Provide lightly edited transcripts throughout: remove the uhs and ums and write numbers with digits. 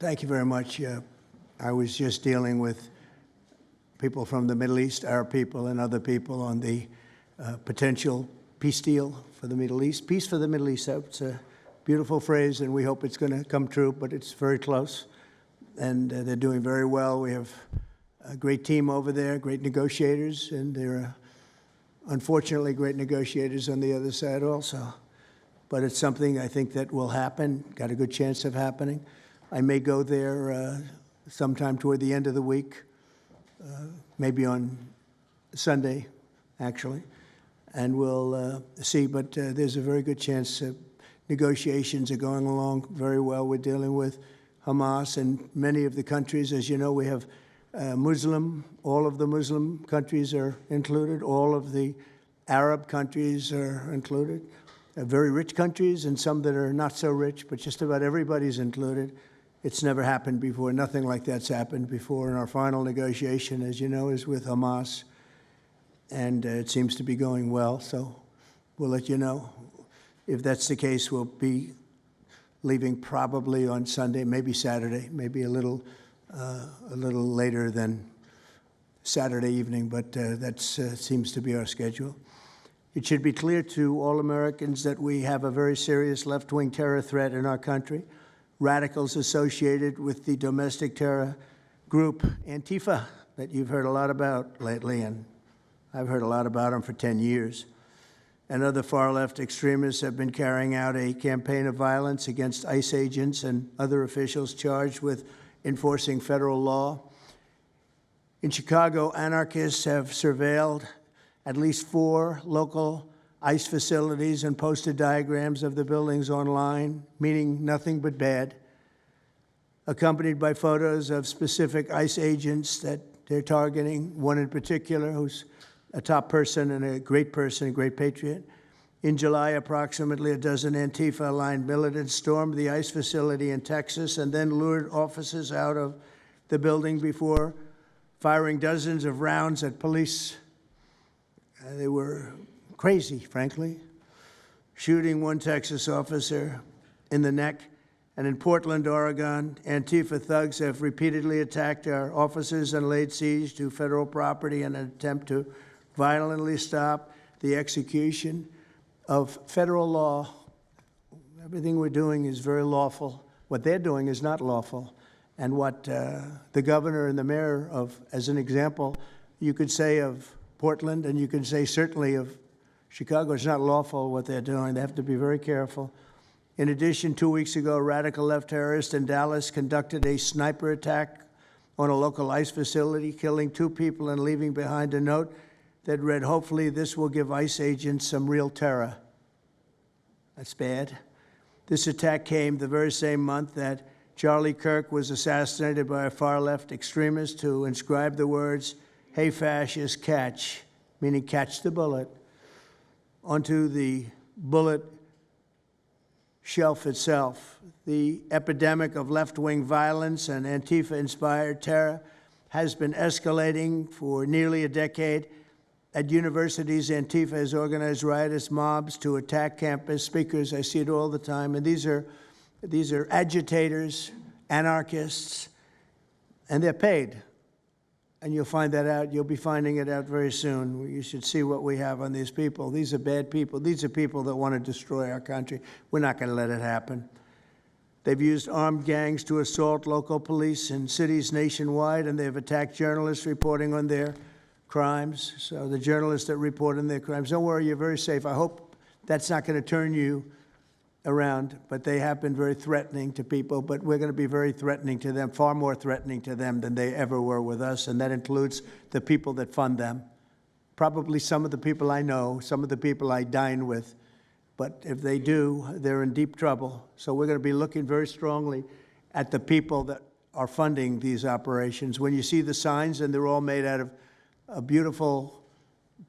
Thank you very much. I was just dealing with people from the Middle East, Arab people and other people on the potential peace deal for the Middle East. Peace for the Middle East, that's a beautiful phrase, and we hope it's going to come true, but it's very close. And they're doing very well. We have a great team over there, great negotiators, and there are unfortunately great negotiators on the other side also. But it's something I think that will happen, got a good chance of happening. I may go there sometime toward the end of the week, maybe on Sunday, actually, and we'll see. But there's a very good chance negotiations are going along very well. We're dealing with Hamas and many of the countries. As you know, we have all of the Muslim countries are included. All of the Arab countries are included. Very rich countries and some that are not so rich, but just about everybody's included. It's never happened before. Nothing like that's happened before. And our final negotiation, as you know, is with Hamas. And it seems to be going well. So we'll let you know. If that's the case, we'll be leaving probably on Sunday, maybe Saturday, maybe a little later than Saturday evening. But that seems to be our schedule. It should be clear to all Americans that we have a very serious left-wing terror threat in our country. Radicals associated with the domestic terror group Antifa that you've heard a lot about lately, and I've heard a lot about them for 10 years. And other far-left extremists have been carrying out a campaign of violence against ICE agents and other officials charged with enforcing federal law. In Chicago, anarchists have surveilled at least 4 local ICE facilities and posted diagrams of the buildings online, meaning nothing but bad, accompanied by photos of specific ICE agents that they're targeting, one in particular who's a top person and a great patriot. In July, approximately a dozen Antifa-aligned militants stormed the ICE facility in Texas and then lured officers out of the building before firing dozens of rounds at police. They were crazy, frankly, shooting one Texas officer in the neck. And in Portland, Oregon, Antifa thugs have repeatedly attacked our officers and laid siege to federal property in an attempt to violently stop the execution of federal law. Everything we're doing is very lawful. What they're doing is not lawful. And what the governor and the mayor of, as an example, you could say of Portland, and you can say certainly of Chicago, it's not lawful what they're doing. They have to be very careful. In addition, 2 weeks ago, a radical left terrorist in Dallas conducted a sniper attack on a local ICE facility, killing 2 people and leaving behind a note that read, "Hopefully this will give ICE agents some real terror." That's bad. This attack came the very same month that Charlie Kirk was assassinated by a far-left extremist who inscribed the words, "Hey, fascist, catch," meaning catch the bullet, onto the bullet shelf itself. The epidemic of left-wing violence and Antifa-inspired terror has been escalating for nearly a decade. At universities, Antifa has organized riotous mobs to attack campus speakers. I see it all the time. And these are agitators, anarchists, and they're paid. And you'll find that out. You'll be finding it out very soon. You should see what we have on these people. These are bad people. These are people that want to destroy our country. We're not going to let it happen. They've used armed gangs to assault local police in cities nationwide, and they've attacked journalists reporting on their crimes. So the journalists that report on their crimes, don't worry, you're very safe. I hope that's not going to turn you around, but they have been very threatening to people, but we're going to be very threatening to them, far more threatening to them than they ever were with us, and that includes the people that fund them. Probably some of the people I know, some of the people I dine with, but if they do, they're in deep trouble. So we're going to be looking very strongly at the people that are funding these operations. When you see the signs, and they're all made out of a beautiful,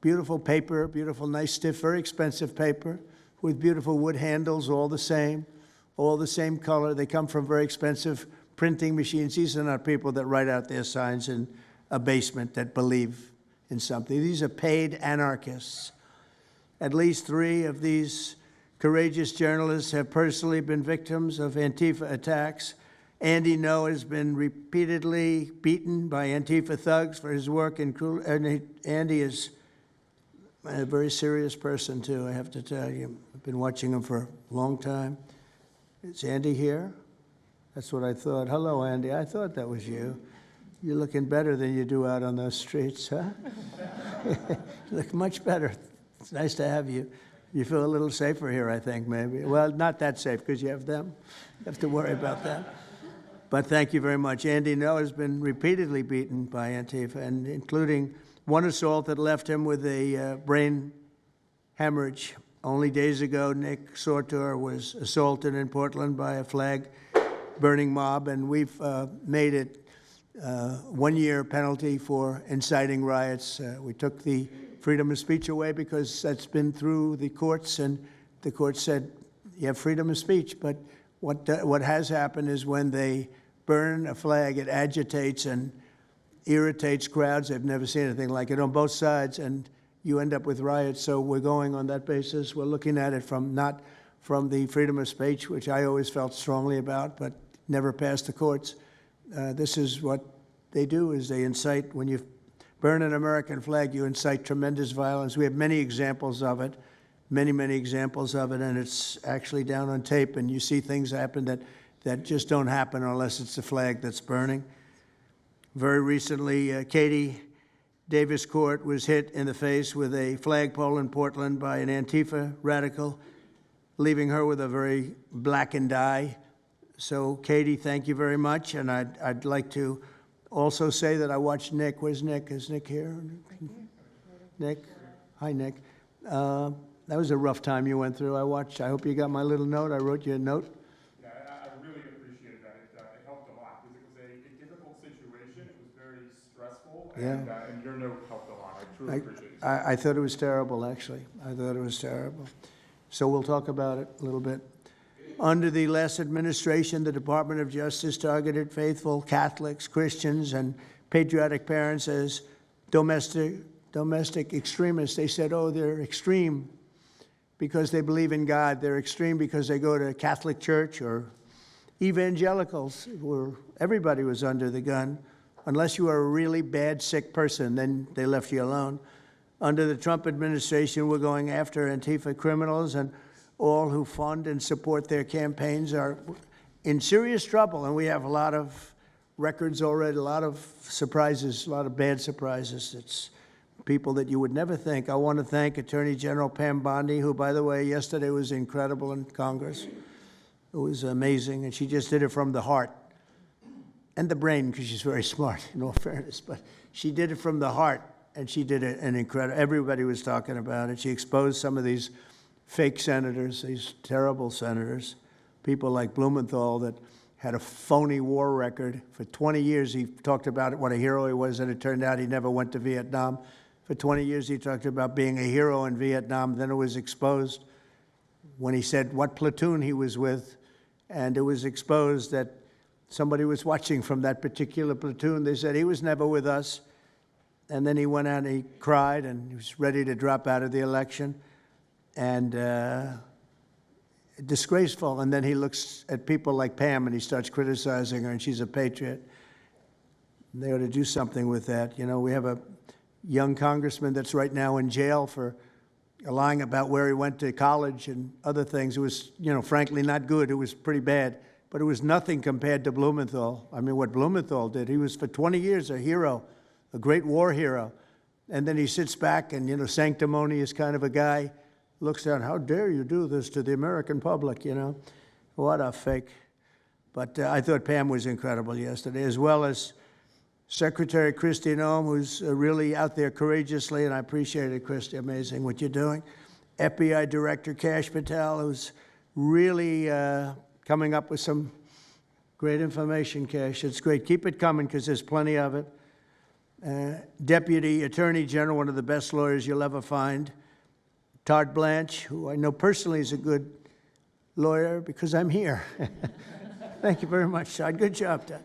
beautiful paper, beautiful, nice, stiff, very expensive paper, with beautiful wood handles, all the same color. They come from very expensive printing machines. These are not people that write out their signs in a basement that believe in something. These are paid anarchists. At least 3 of these courageous journalists have personally been victims of Antifa attacks. Andy Ngo has been repeatedly beaten by Antifa thugs for his work in Andy is a very serious person, too, I have to tell you. I've been watching him for a long time. Is Andy here? That's what I thought. Hello, Andy. I thought that was you. You're looking better than you do out on those streets, huh? You look much better. It's nice to have you. You feel a little safer here, I think, maybe. Well, not that safe, because you have them. You have to worry about that. But thank you very much. Andy Ngo has been repeatedly beaten by Antifa, and including one assault that left him with a brain hemorrhage. Only days ago, Nick Sortor was assaulted in Portland by a flag-burning mob, and we've made it 1-year penalty for inciting riots. We took the freedom of speech away because that's been through the courts, and the court said you have freedom of speech. But what has happened is when they burn a flag, it agitates and irritates crowds. I've never seen anything like it on both sides, and you end up with riots. So we're going on that basis. We're looking at it from not from the freedom of speech, which I always felt strongly about, but never passed the courts. This is what they do, is they incite. When you burn an American flag, you incite tremendous violence. We have many examples of it, many examples of it, and it's actually down on tape, and you see things happen that just don't happen unless it's the flag that's burning. Very recently, Katie Davis Court was hit in the face with a flagpole in Portland by an Antifa radical, leaving her with a very blackened eye. So, Katie, thank you very much. And I'd like to also say that I watched Nick. Where's Nick? Is Nick here? Nick? Hi, Nick. That was a rough time you went through. I hope you got my little note. I wrote you a note. Yeah, I really appreciated that. It helped a lot because it was a difficult situation. It was very stressful. And, and your note helped a lot. I truly appreciate it. I thought it was terrible, actually. I thought it was terrible. So we'll talk about it a little bit. Under the last administration, the Department of Justice targeted faithful Catholics, Christians, and patriotic parents as domestic extremists. They said, oh, they're extreme because they believe in God. They're extreme because they go to Catholic church, or evangelicals, where everybody was under the gun. Unless you were a really bad, sick person, then they left you alone. Under the Trump administration, we're going after Antifa criminals, and all who fund and support their campaigns are in serious trouble. And we have a lot of records already, a lot of surprises, a lot of bad surprises. It's people that you would never think. I want to thank Attorney General Pam Bondi, who, by the way, yesterday was incredible in Congress. It was amazing, and she just did it from the heart and the brain, because she's very smart, in all fairness. But she did it from the heart, and she did it an incredible. Everybody was talking about it. She exposed some of these fake senators, these terrible senators, people like Blumenthal that had a phony war record. For 20 years, he talked about what a hero he was, and it turned out he never went to Vietnam. For 20 years, he talked about being a hero in Vietnam. Then it was exposed when he said what platoon he was with, and it was exposed that somebody was watching from that particular platoon. They said he was never with us. And then he went out and he cried, and he was ready to drop out of the election. And disgraceful. And then he looks at people like Pam and he starts criticizing her, and she's a patriot. They ought to do something with that. You know, we have a young congressman that's right now in jail for lying about where he went to college and other things. It was, you know, frankly not good. It was pretty bad. But it was nothing compared to Blumenthal. I mean, what Blumenthal did, he was for 20 years a hero, a great war hero. And then he sits back and, you know, sanctimonious kind of a guy, looks down, how dare you do this to the American public, you know? What a fake. But I thought Pam was incredible yesterday, as well as Secretary Kristi Noem, who's really out there courageously, and I appreciate it, Kristi, amazing what you're doing. FBI Director Kash Patel, who's really coming up with some great information, Kash. It's great. Keep it coming, because there's plenty of it. Deputy Attorney General, one of the best lawyers you'll ever find, Todd Blanche, who I know personally is a good lawyer because I'm here. Thank you very much, Todd. Good job, Todd.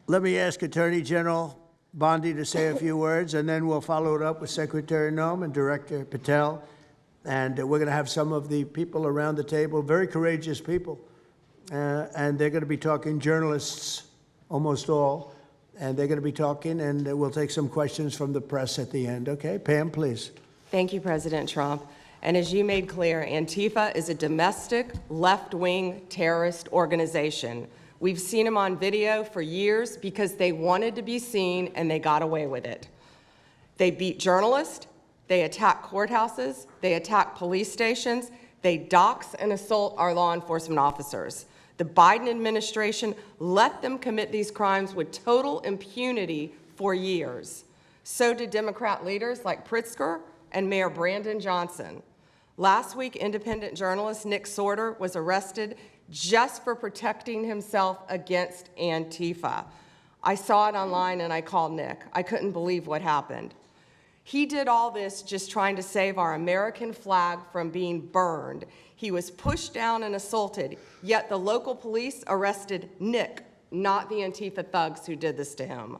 Let me ask Attorney General Bondi to say a few words, and then we'll follow it up with Secretary Noem and Director Patel. And we're going to have some of the people around the table, very courageous people, and they're going to be talking journalists, almost all, and they're going to be talking, and we'll take some questions from the press at the end. Okay, Pam, please. Thank you, President Trump. And as you made clear, Antifa is a domestic left-wing terrorist organization. We've seen them on video for years because they wanted to be seen and they got away with it. They beat journalists, they attack courthouses, they attack police stations, they dox and assault our law enforcement officers. The Biden administration let them commit these crimes with total impunity for years. So did Democrat leaders like Pritzker and Mayor Brandon Johnson. Last week, independent journalist Nick Sorter was arrested just for protecting himself against Antifa. I saw it online and I called Nick. I couldn't believe what happened. He did all this just trying to save our American flag from being burned. He was pushed down and assaulted, yet the local police arrested Nick, not the Antifa thugs who did this to him.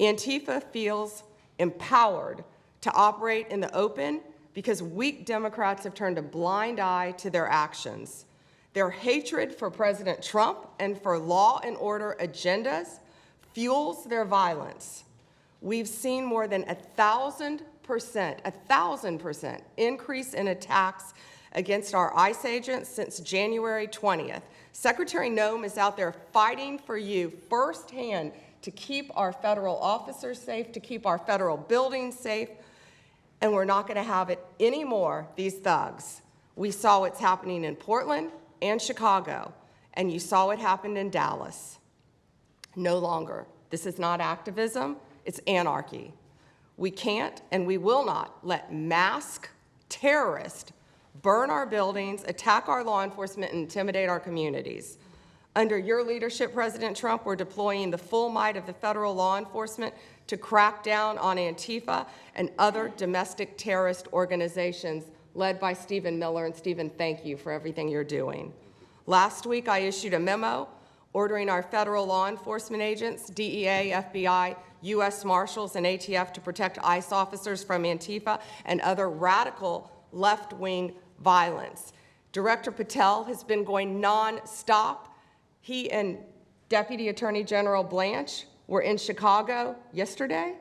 Antifa feels empowered to operate in the open because weak Democrats have turned a blind eye to their actions. Their hatred for President Trump and for law and order agendas fuels their violence. We've seen more than 1,000% increase in attacks against our ICE agents since January 20th. Secretary Noem is out there fighting for you firsthand to keep our federal officers safe, to keep our federal buildings safe, and we're not going to have it anymore, these thugs. We saw what's happening in Portland and Chicago, and you saw what happened in Dallas. No longer. This is not activism, it's anarchy. We can't and we will not let masked terrorists burn our buildings, attack our law enforcement, and intimidate our communities. Under your leadership, President Trump, we're deploying the full might of the federal law enforcement to crack down on Antifa and other domestic terrorist organizations led by Stephen Miller. And Stephen, thank you for everything you're doing. Last week, I issued a memo ordering our federal law enforcement agents, DEA, FBI, U.S. Marshals, and ATF to protect ICE officers from Antifa and other radical left-wing violence. Director Patel has been going non-stop. He and Deputy Attorney General Blanche were in Chicago yesterday,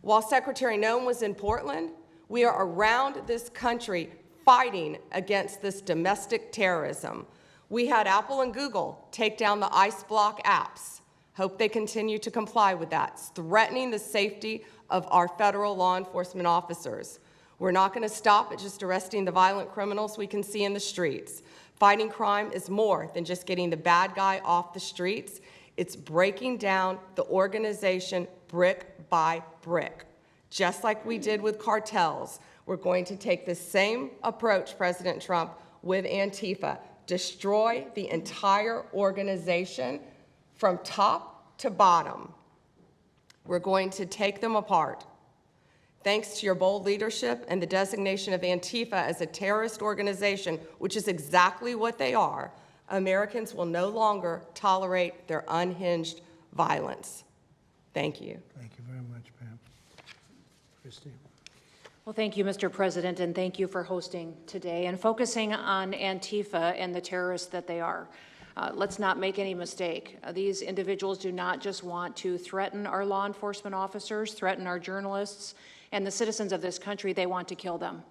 while Secretary Noem was in Portland. We are around this country fighting against this domestic terrorism. We had Apple and Google take down the ICE block apps. Hope they continue to comply with that. It's threatening the safety of our federal law enforcement officers. We're not going to stop at just arresting the violent criminals we can see in the streets. Fighting crime is more than just getting the bad guy off the streets. It's breaking down the organization brick by brick. Just like we did with cartels, we're going to take the same approach, President Trump, with Antifa. Destroy the entire organization from top to bottom. We're going to take them apart. Thanks to your bold leadership and the designation of Antifa as a terrorist organization, which is exactly what they are, Americans will no longer tolerate their unhinged violence. Thank you. Thank you very much, Pam. Kristi. Well, thank you, Mr. President, and thank you for hosting today and focusing on Antifa and the terrorists that they are. Let's not make any mistake. These individuals do not just want to threaten our law enforcement officers, threaten our journalists, and the citizens of this country. They want to kill them.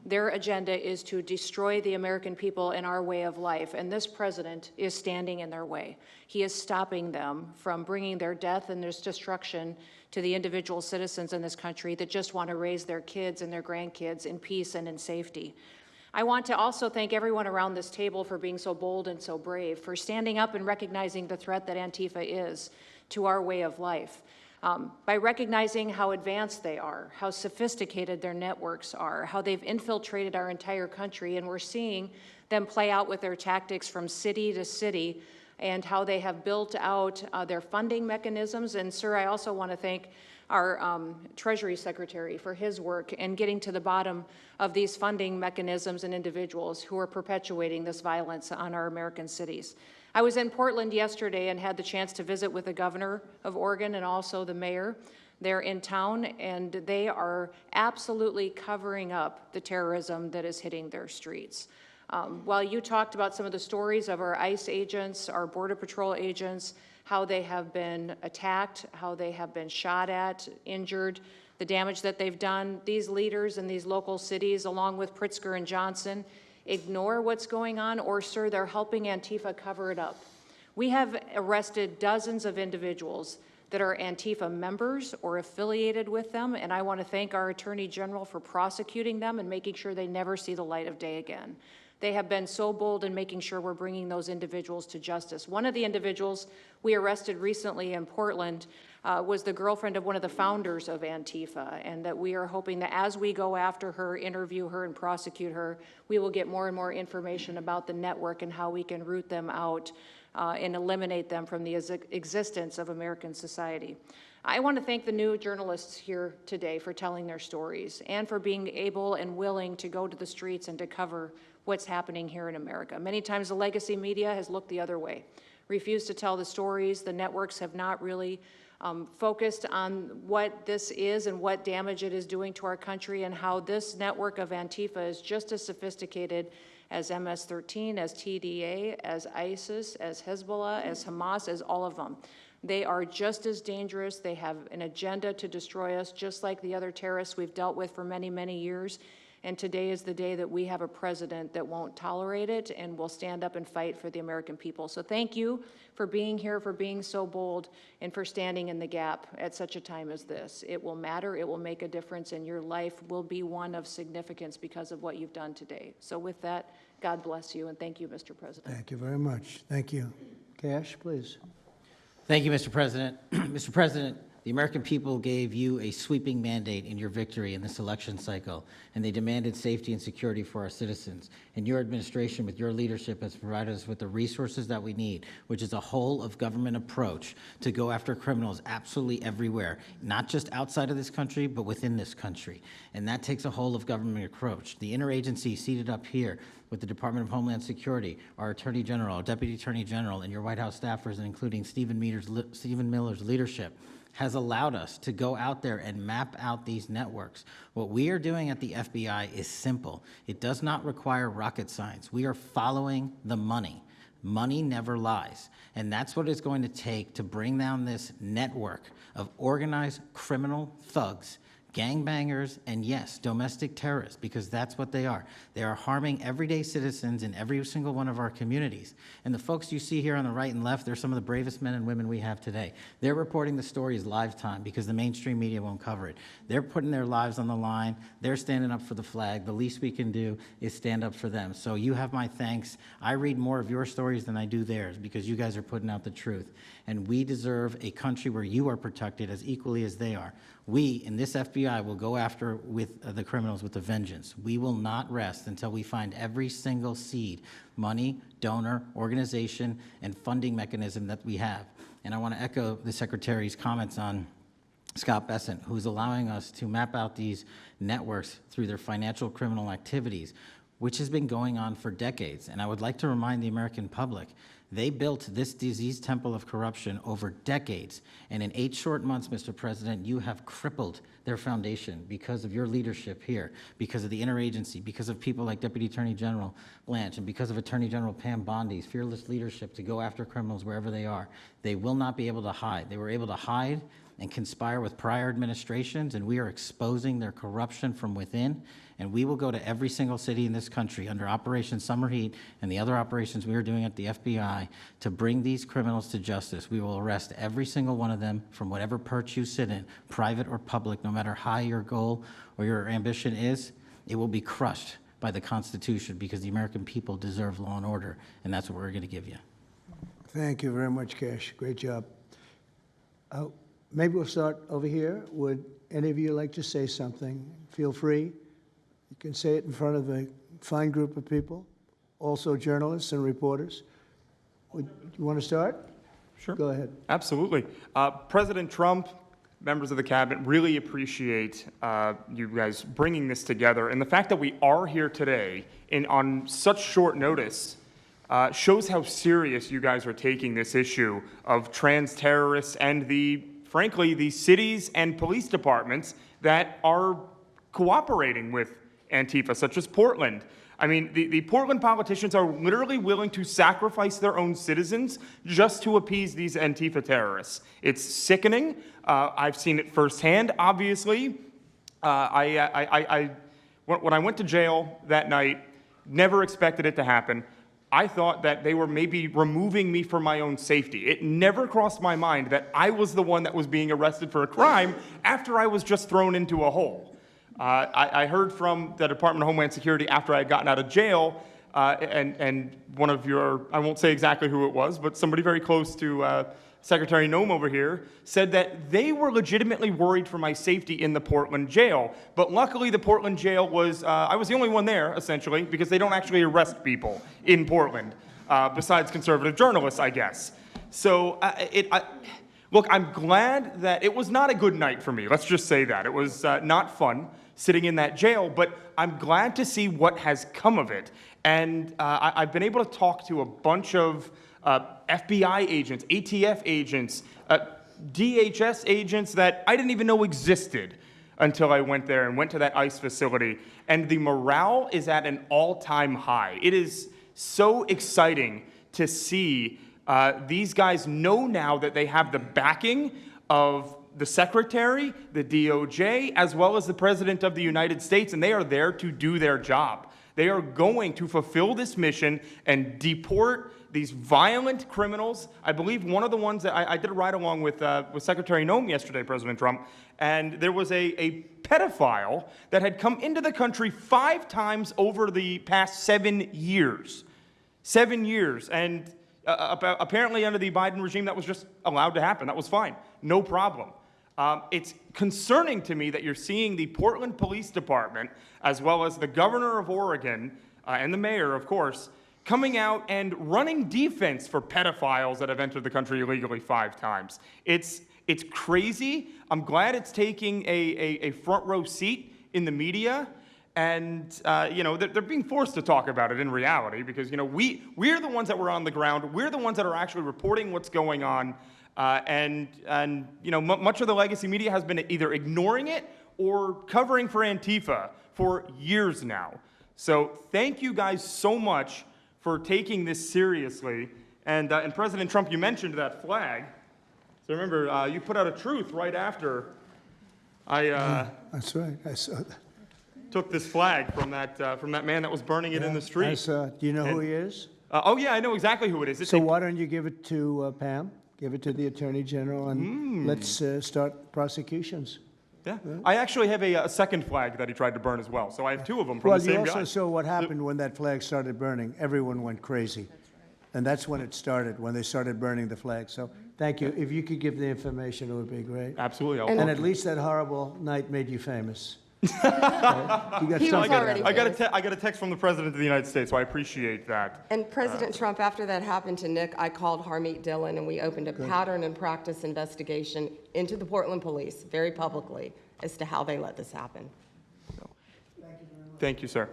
Their agenda is to destroy the American people and our way of life, and this president is standing in their way. He is stopping them from bringing their death and their destruction to the individual citizens in this country that just want to raise their kids and their grandkids in peace and in safety. I want to also thank everyone around this table for being so bold and so brave, for standing up and recognizing the threat that Antifa is to our way of life. By recognizing how advanced they are, how sophisticated their networks are, how they've infiltrated our entire country, and we're seeing them play out with their tactics from city to city, and how they have built out their funding mechanisms. And sir, I also want to thank our Treasury Secretary for his work in getting to the bottom of these funding mechanisms and individuals who are perpetuating this violence on our American cities. I was in Portland yesterday and had the chance to visit with the governor of Oregon and also the mayor. They're in town, and they are absolutely covering up the terrorism that is hitting their streets. While you talked about some of the stories of our ICE agents, our Border Patrol agents, how they have been attacked, how they have been shot at, injured, the damage that they've done, these leaders in these local cities, along with Pritzker and Johnson, ignore what's going on, or, sir, they're helping Antifa cover it up. We have arrested dozens of individuals that are Antifa members or affiliated with them, and I want to thank our Attorney General for prosecuting them and making sure they never see the light of day again. They have been so bold in making sure we're bringing those individuals to justice. One of the individuals we arrested recently in Portland was the girlfriend of one of the founders of Antifa, and that we are hoping that as we go after her, interview her, and prosecute her, we will get more and more information about the network and how we can root them out and eliminate them from the existence of American society. I want to thank the new journalists here today for telling their stories and for being able and willing to go to the streets and to cover what's happening here in America. Many times the legacy media has looked the other way, refused to tell the stories. The networks have not really focused on what this is and what damage it is doing to our country, and how this network of Antifa is just as sophisticated as MS-13, as TDA, as ISIS, as Hezbollah, as Hamas, as all of them. They are just as dangerous. They have an agenda to destroy us, just like the other terrorists we've dealt with for many, many years. And today is the day that we have a president that won't tolerate it and will stand up and fight for the American people. So thank you for being here, for being so bold, and for standing in the gap at such a time as this. It will matter, it will make a difference, and your life will be one of significance because of what you've done today. So with that, God bless you, and thank you, Mr. President. Thank you very much. Thank you. Kash, please. Thank you, Mr. President. Mr. President, the American people gave you a sweeping mandate in your victory in this election cycle, and they demanded safety and security for our citizens. And your administration, with your leadership, has provided us with the resources that we need, which is a whole-of-government approach to go after criminals absolutely everywhere, not just outside of this country, but within this country. And that takes a whole-of-government approach. The interagency seated up here with the Department of Homeland Security, our Attorney General, our Deputy Attorney General, and your White House staffers, and including Stephen Miller's leadership, has allowed us to go out there and map out these networks. What we are doing at the FBI is simple. It does not require rocket science. We are following the money. Money never lies. And that's what it's going to take to bring down this network of organized criminal thugs, gangbangers, and yes, domestic terrorists, because that's what they are. They are harming everyday citizens in every single one of our communities. And the folks you see here on the right and left, they're some of the bravest men and women we have today. They're reporting the stories live time because the mainstream media won't cover it. They're putting their lives on the line. They're standing up for the flag. The least we can do is stand up for them. So you have my thanks. I read more of your stories than I do theirs because you guys are putting out the truth. And we deserve a country where you are protected as equally as they are. We, in this FBI, will go after with the criminals with a vengeance. We will not rest until we find every single seed, money, donor, organization, and funding mechanism that we have. And I want to echo the Secretary's comments on Scott Bessent, who's allowing us to map out these networks through their financial criminal activities, which has been going on for decades. And I would like to remind the American public, they built this disease temple of corruption over decades. And in 8 short months, Mr. President, you have crippled their foundation because of your leadership here, because of the interagency, because of people like Deputy Attorney General Blanche, and because of Attorney General Pam Bondi's fearless leadership to go after criminals wherever they are. They will not be able to hide. They were able to hide and conspire with prior administrations, and we are exposing their corruption from within. And we will go to every single city in this country under Operation Summer Heat and the other operations we are doing at the FBI to bring these criminals to justice. We will arrest every single one of them from whatever perch you sit in, private or public, no matter how your goal or your ambition is. It will be crushed by the Constitution because the American people deserve law and order, and that's what we're going to give you. Thank you very much, Kash. Great job. Maybe we'll start over here. Would any of you like to say something? Feel free. You can say it in front of a fine group of people, also journalists and reporters. You want to start? Sure. Go ahead. Absolutely. President Trump, members of the cabinet, really appreciate you guys bringing this together. And the fact that we are here today on such short notice shows how serious you guys are taking this issue of trans terrorists and frankly, the cities and police departments that are cooperating with Antifa, such as Portland. I mean, the Portland politicians are literally willing to sacrifice their own citizens just to appease these Antifa terrorists. It's sickening. I've seen it firsthand, obviously. When I went to jail that night, never expected it to happen. I thought that they were maybe removing me for my own safety. It never crossed my mind that I was the one that was being arrested for a crime after I was just thrown into a hole. I heard from the Department of Homeland Security after I had gotten out of jail, and one of your, I won't say exactly who it was, but somebody very close to Secretary Noem over here, said that they were legitimately worried for my safety in the Portland jail. But luckily, the Portland jail was, I was the only one there, essentially, because they don't actually arrest people in Portland, besides conservative journalists, I guess. So, look, I'm glad that it was not a good night for me. Let's just say that. It was not fun sitting in that jail, but I'm glad to see what has come of it. And I've been able to talk to a bunch of FBI agents, ATF agents, DHS agents that I didn't even know existed until I went there and went to that ICE facility. And the morale is at an all-time high. It is so exciting to see these guys know now that they have the backing of the Secretary, the DOJ, as well as the President of the United States, and they are there to do their job. They are going to fulfill this mission and deport these violent criminals. I believe one of the ones that I did a ride-along with Secretary Noem yesterday, President Trump, and there was a pedophile that had come into the country 5 times over the past 7 years. 7 years, and apparently under the Biden regime, that was just allowed to happen. That was fine, no problem. It's concerning to me that you're seeing the Portland Police Department, as well as the governor of Oregon, and the mayor, of course, coming out and running defense for pedophiles that have entered the country illegally 5 times. It's crazy. I'm glad it's taking a front row seat in the media. And, they're being forced to talk about it in reality because, we're the ones that were on the ground. We're the ones that are actually reporting what's going on. Much of the legacy media has been either ignoring it or covering for Antifa for years now. So thank you guys so much for taking this seriously. And President Trump, you mentioned that flag. So remember, you put out a truth right after That's right. I saw that. took this flag from that man that was burning it in the street. I saw it. Do you know who he is? Oh yeah, I know exactly who it is. So why don't you give it to Pam? Give it to the Attorney General, and let's start prosecutions. Yeah, I actually have a second flag that he tried to burn as well. So I have 2 of them from the same guy. Well, you also saw what happened when that flag started burning. Everyone went crazy. And that's when it started, when they started burning the flag. So thank you. If you could give the information, it would be great. Absolutely. And at least that horrible night made you famous. You got He was something already out of it. I got a text from the President of the United States, so I appreciate that. And President Trump, after that happened to Nick, I called Harmeet Dillon, and we opened a pattern and practice investigation into the Portland police, very publicly, as to how they let this happen. Thank you, sir.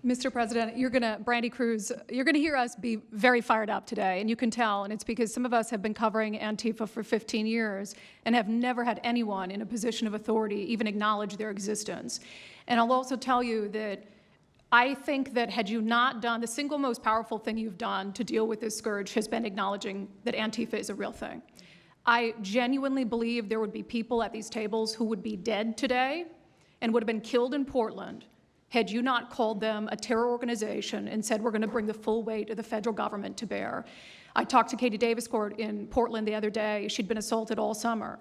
Mr. President, Brandy Cruz, you're going to hear us be very fired up today, and you can tell, and it's because some of us have been covering Antifa for 15 years and have never had anyone in a position of authority even acknowledge their existence. And I'll also tell you that I think that had you not done, the single most powerful thing you've done to deal with this scourge has been acknowledging that Antifa is a real thing. I genuinely believe there would be people at these tables who would be dead today and would have been killed in Portland had you not called them a terror organization and said we're going to bring the full weight of the federal government to bear. I talked to Katie Daviscourt in Portland the other day. She'd been assaulted all summer.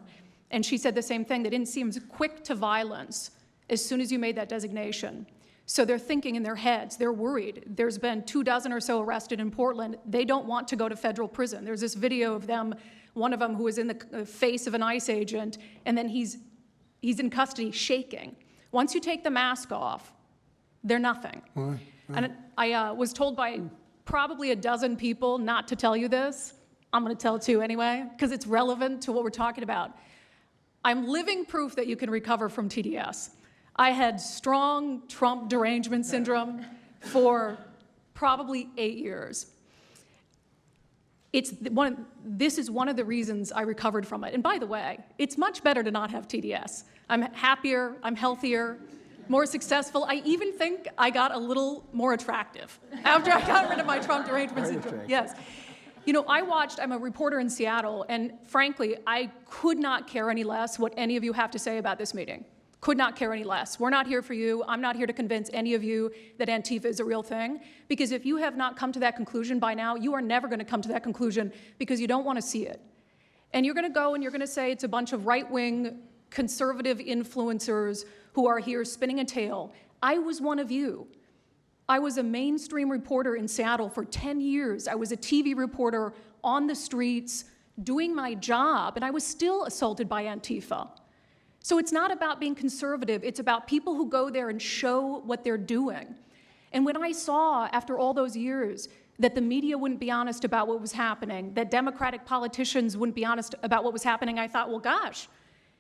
And she said the same thing, that it seems quick to violence as soon as you made that designation. So they're thinking in their heads, they're worried. There's been 24 or so arrested in Portland. They don't want to go to federal prison. There's this video of them, one of them who was in the face of an ICE agent, and then he's in custody shaking. Once you take the mask off, they're nothing. Right. And I was told by probably a dozen people not to tell you this. I'm going to tell it to you anyway, because it's relevant to what we're talking about. I'm living proof that you can recover from TDS. I had strong Trump derangement syndrome for probably 8 years. This is one of the reasons I recovered from it. And by the way, it's much better to not have TDS. I'm happier, I'm healthier. more successful. I even think I got a little more attractive after I got rid of my Trump derangement syndrome. Yes. You know, I'm a reporter in Seattle, and frankly, I could not care any less what any of you have to say about this meeting. Could not care any less. We're not here for you. I'm not here to convince any of you that Antifa is a real thing, because if you have not come to that conclusion by now, you are never going to come to that conclusion because you don't want to see it. And you're going to go and you're going to say it's a bunch of right-wing conservative influencers who are here spinning a tale. I was one of you. I was a mainstream reporter in Seattle for 10 years. I was a TV reporter on the streets doing my job, and I was still assaulted by Antifa. So it's not about being conservative. It's about people who go there and show what they're doing. And when I saw, after all those years, that the media wouldn't be honest about what was happening, that Democratic politicians wouldn't be honest about what was happening, I thought, well, gosh,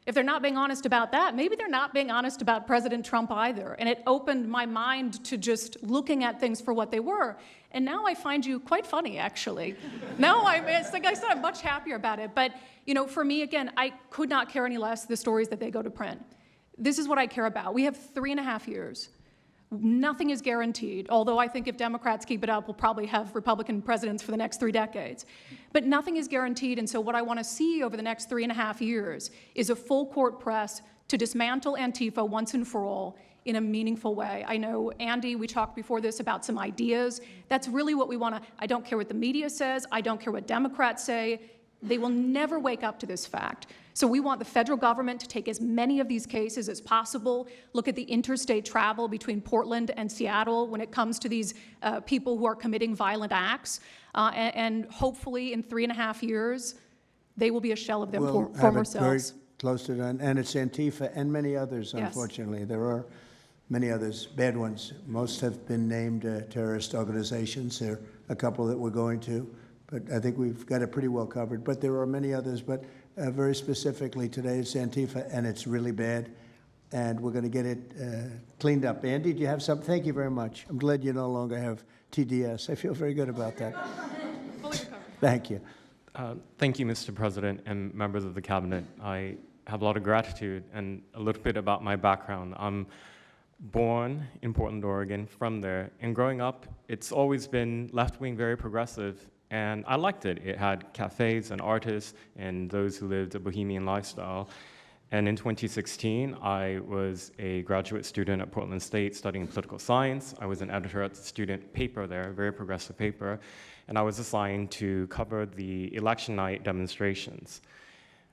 if they're not being honest about that, maybe they're not being honest about President Trump either. And it opened my mind to just looking at things for what they were. And now I find you quite funny, actually. Now it's like I said, I'm much happier about it. But you know, for me, again, I could not care any less the stories that they go to print. This is what I care about. We have 3.5 years. Nothing is guaranteed, although I think if Democrats keep it up, we'll probably have Republican presidents for the next 3 decades. But nothing is guaranteed, and so what I want to see over the next 3.5 years is a full court press to dismantle Antifa once and for all in a meaningful way. I know, Andy, we talked before this about some ideas. That's really what we want to, I don't care what the media says, I don't care what Democrats say. They will never wake up to this fact. So we want the federal government to take as many of these cases as possible, look at the interstate travel between Portland and Seattle when it comes to these people who are committing violent acts, and hopefully in 3.5 years, they will be a shell of their former selves. Very close to that, and it's Antifa and many others, Yes. unfortunately. There are many others, bad ones. Most have been named terrorist organizations. There are a couple that we're going to, but I think we've got it pretty well covered. But there are many others, but very specifically today it's Antifa, and it's really bad, and we're going to get it cleaned up. Andy, do you have something? Thank you very much. I'm glad you no longer have TDS. I feel very good about that. Fully recovered. Thank you. Thank you, Mr. President and members of the Cabinet. I have a lot of gratitude, and a little bit about my background. I'm born in Portland, Oregon, from there, and growing up, it's always been left-wing, very progressive, and I liked it. It had cafes and artists and those who lived a bohemian lifestyle. And in 2016, I was a graduate student at Portland State studying political science. I was an editor at the student paper there, a very progressive paper, and I was assigned to cover the election night demonstrations.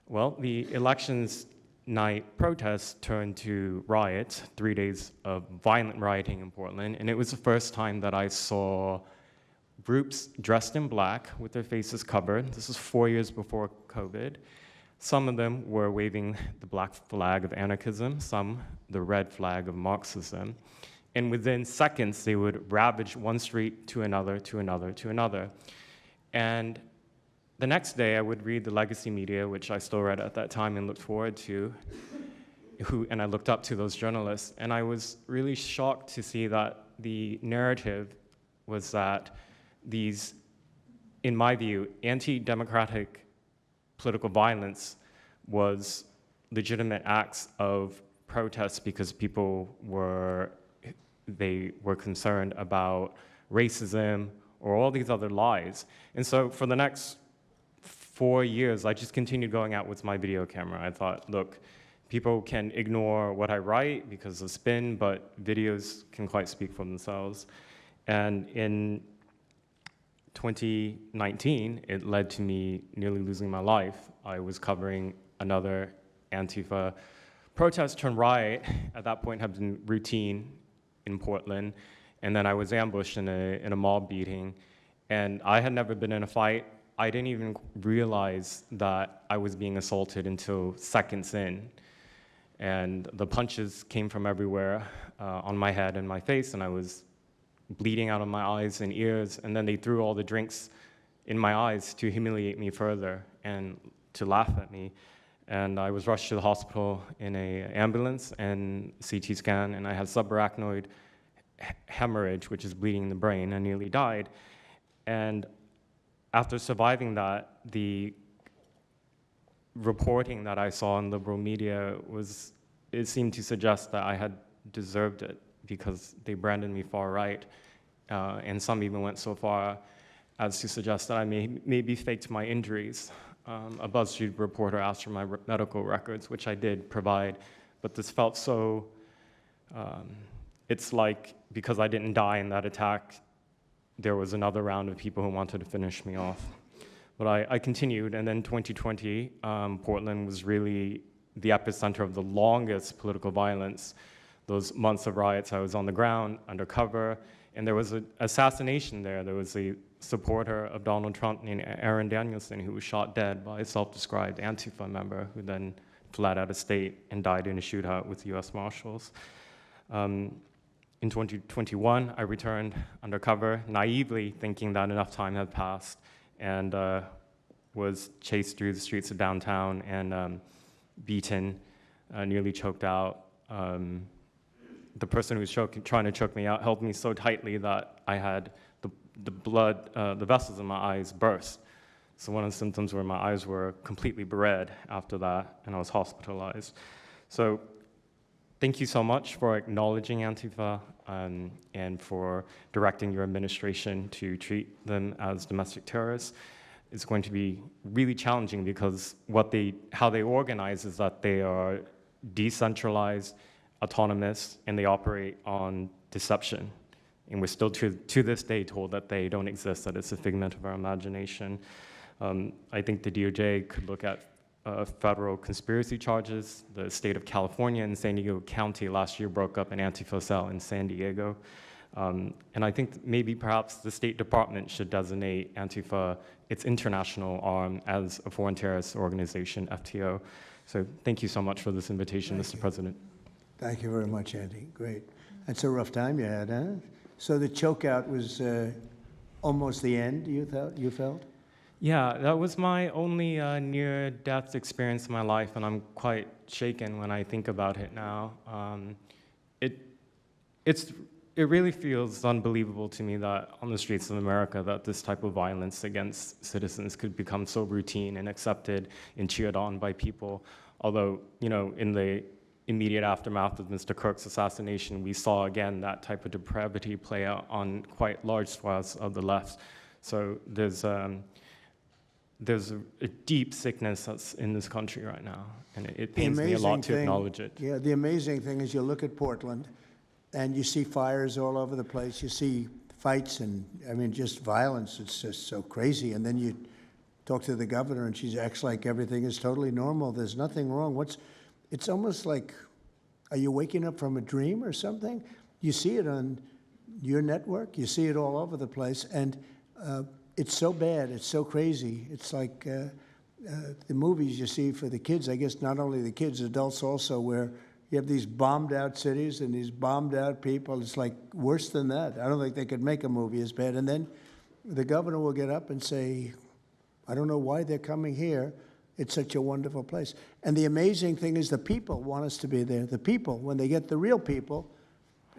Well, the elections night protests turned to riots, 3 days of violent rioting in Portland, and it was the first time that I saw groups dressed in black with their faces covered. This was 4 years before COVID. Some of them were waving the black flag of anarchism, some the red flag of Marxism. And within seconds, they would ravage one street to another, to another, to another. And the next day, I would read the legacy media, which I still read at that time and looked forward to, and I looked up to those journalists. And I was really shocked to see that the narrative was that these, in my view, anti-democratic political violence was legitimate acts of protest because people were concerned about racism or all these other lies. And so for the next 4 years, I just continued going out with my video camera. I thought, look, people can ignore what I write because of spin, but videos can quite speak for themselves. And in 2019, it led to me nearly losing my life. I was covering another Antifa protest turned riot. At that point, had been routine in Portland, and then I was ambushed in a mob beating. And I had never been in a fight. I didn't even realize that I was being assaulted until seconds in. And the punches came from everywhere on my head and my face, and I was bleeding out of my eyes and ears, and then they threw all the drinks in my eyes to humiliate me further and to laugh at me. And I was rushed to the hospital in an ambulance and CT scan, and I had subarachnoid hemorrhage, which is bleeding in the brain, and nearly died. And after surviving that, the reporting that I saw in liberal media it seemed to suggest that I had deserved it because they branded me far right. And some even went so far as to suggest that I maybe faked my injuries. A BuzzFeed reporter asked for my medical records, which I did provide, but this felt so, it's like because I didn't die in that attack, there was another round of people who wanted to finish me off. But I continued, and then 2020, Portland was really the epicenter of the longest political violence. Those months of riots, I was on the ground, undercover, and there was an assassination there. There was a supporter of Donald Trump named Aaron Danielson who was shot dead by a self-described Antifa member who then fled out of state and died in a shootout with US Marshals. In 2021, I returned undercover, naively thinking that enough time had passed, and was chased through the streets of downtown and beaten, nearly choked out. The person who was trying to choke me out held me so tightly that I had the blood, the vessels in my eyes burst. So one of the symptoms were my eyes were completely red after that, and I was hospitalized. So thank you so much for acknowledging Antifa and for directing your administration to treat them as domestic terrorists. It's going to be really challenging because how they organize is that they are decentralized, autonomous, and they operate on deception. And we're still to this day told that they don't exist, that it's a figment of our imagination. I think the DOJ could look at federal conspiracy charges. The state of California and San Diego County last year broke up an Antifa cell in San Diego. And I think maybe perhaps the State Department should designate Antifa its international arm as a foreign terrorist organization, FTO. So thank you so much for this invitation, Mr. President. Thank you very much, Andy. Great. That's a rough time you had, huh? So the chokeout was almost the end, you felt? Yeah, that was my only near-death experience in my life, and I'm quite shaken when I think about it now. It really feels unbelievable to me that on the streets of America that this type of violence against citizens could become so routine and accepted and cheered on by people. Although, you know, in the immediate aftermath of Mr. Kirk's assassination, we saw again that type of depravity play out on quite large swaths of the left. So there's a deep sickness that's in this country right now, and it pains me a lot to acknowledge it. Yeah, the amazing thing is you look at Portland, and you see fires all over the place. You see fights and, I mean, just violence. It's just so crazy. And then you talk to the governor, and she acts like everything is totally normal. There's nothing wrong. It's almost like, are you waking up from a dream or something? You see it on your network. You see it all over the place. And it's so bad. It's so crazy. It's like the movies you see for the kids, I guess not only the kids, adults also, where you have these bombed out cities and these bombed out people. It's like worse than that. I don't think they could make a movie as bad. And then the governor will get up and say, I don't know why they're coming here. It's such a wonderful place. And the amazing thing is the people want us to be there. The people, when they get the real people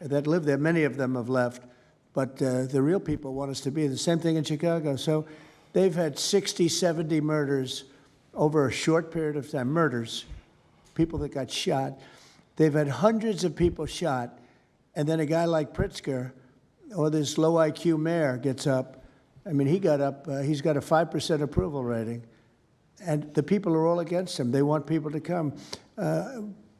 that live there, many of them have left, but the real people want us to be there. The same thing in Chicago. So they've had 60, 70 murders over a short period of time, murders, people that got shot. They've had hundreds of people shot, and then a guy like Pritzker, or this low IQ mayor, gets up. I mean, he got up, he's got a 5% approval rating, and the people are all against him. They want people to come.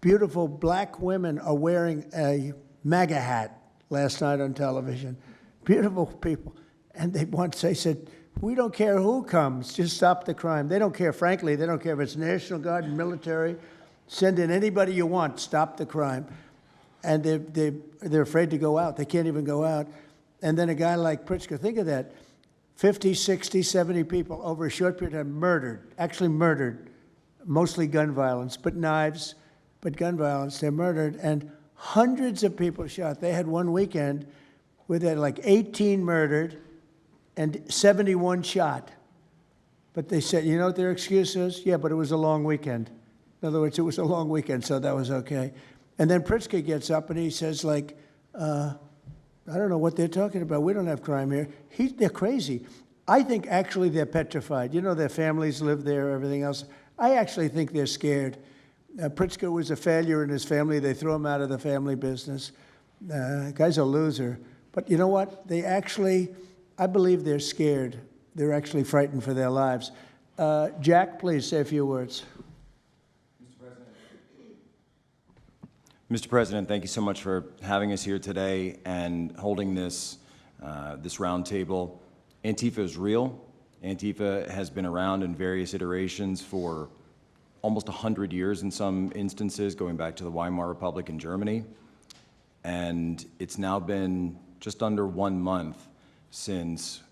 Beautiful black women are wearing a MAGA hat last night on television. Beautiful people. And they said, we don't care who comes, just stop the crime. They don't care, frankly, they don't care if it's National Guard, military. Send in anybody you want, stop the crime. And they're afraid to go out. They can't even go out. And then a guy like Pritzker, think of that, 50, 60, 70 people over a short period of time murdered, actually murdered, mostly gun violence, but knives, but gun violence, they're murdered, and hundreds of people shot. They had one weekend where they had like 18 murdered and 71 shot. But they said, you know what their excuse is? Yeah, but it was a long weekend. In other words, it was a long weekend, so that was okay. And then Pritzker gets up and he says, like, I don't know what they're talking about. We don't have crime here. They're crazy. I think actually they're petrified. You know, their families live there, everything else. I actually think they're scared. Pritzker was a failure in his family. They threw him out of the family business. Guy's a loser. But you know what? They actually, I believe they're scared. They're actually frightened for their lives. Jack, please say a few words. Mr. President, thank you so much for having us here today and holding this roundtable. Antifa is real. Antifa has been around in various iterations for almost 100 years in some instances, going back to the Weimar Republic in Germany. And it's now been just under 1 month since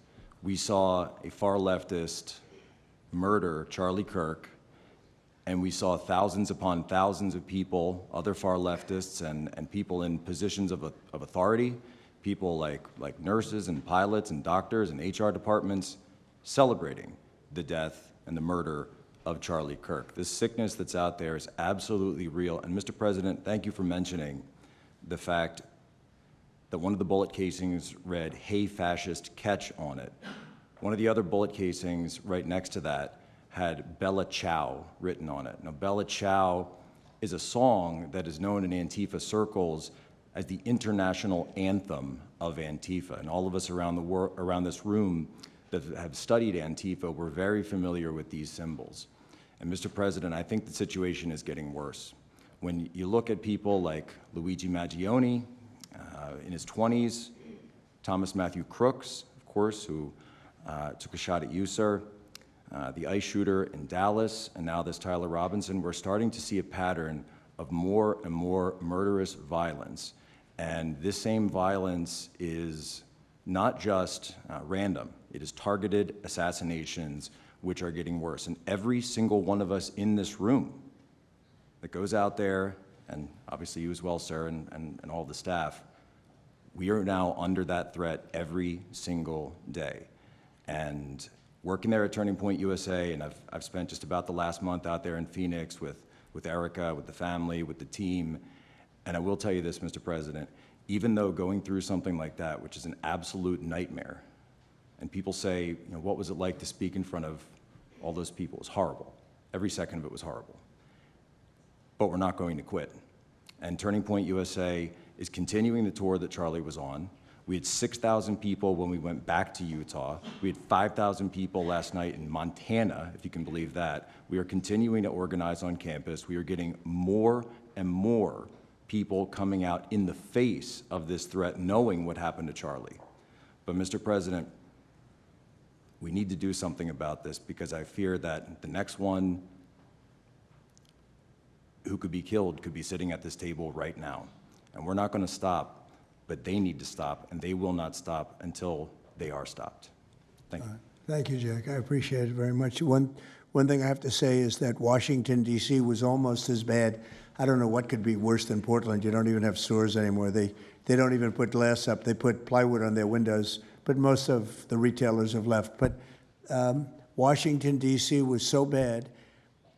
we saw a far leftist murder Charlie Kirk, and we saw thousands upon thousands of people, other far leftists and people in positions of authority, people like nurses and pilots and doctors and HR departments, celebrating the death and the murder of Charlie Kirk. This sickness that's out there is absolutely real. And Mr. President, thank you for mentioning the fact that one of the bullet casings read, "Hey fascist, catch" on it. One of the other bullet casings right next to that had Bella Ciao written on it. Now, Bella Ciao is a song that is known in Antifa circles as the international anthem of Antifa. And all of us around this room that have studied Antifa, we're very familiar with these symbols. And Mr. President, I think the situation is getting worse. When you look at people like Luigi Maggioni in his 20s, Thomas Matthew Crooks, of course, who took a shot at you, sir, the ICE shooter in Dallas, and now this Tyler Robinson, we're starting to see a pattern of more and more murderous violence. And this same violence is not just random. It is targeted assassinations, which are getting worse. And every single one of us in this room that goes out there, and obviously you as well, sir, and all the staff, we are now under that threat every single day. And working there at Turning Point USA, and I've spent just about the last month out there in Phoenix with Erica, with the family, with the team. And I will tell you this, Mr. President, even though going through something like that, which is an absolute nightmare, and people say, you know, what was it like to speak in front of all those people? It was horrible. Every second of it was horrible. But we're not going to quit. And Turning Point USA is continuing the tour that Charlie was on. We had 6,000 people when we went back to Utah. We had 5,000 people last night in Montana, if you can believe that. We are continuing to organize on campus. We are getting more and more people coming out in the face of this threat, knowing what happened to Charlie. But Mr. President, we need to do something about this, because I fear that the next one who could be killed could be sitting at this table right now. And we're not going to stop, but they need to stop, and they will not stop until they are stopped. Thank you. Thank you, Jack. I appreciate it very much. One thing I have to say is that Washington, D.C. was almost as bad. I don't know what could be worse than Portland. You don't even have stores anymore. They don't even put glass up. They put plywood on their windows, but most of the retailers have left. But Washington, D.C. was so bad,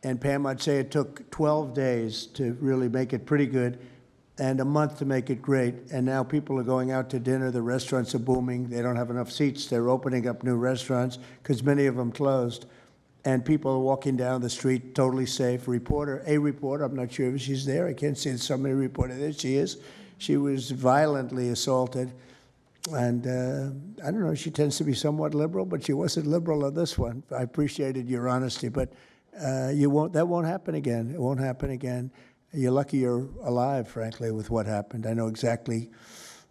and Pam, I'd say it took 12 days to really make it pretty good, and a month to make it great. And now people are going out to dinner. The restaurants are booming. They don't have enough seats. They're opening up new restaurants because many of them closed. And people are walking down the street totally safe. A reporter, I'm not sure if she's there. I can't see somebody reported there. She is. She was violently assaulted. And I don't know, she tends to be somewhat liberal, but she wasn't liberal on this one. I appreciated your honesty, but that won't happen again. It won't happen again. You're lucky you're alive, frankly, with what happened. I know exactly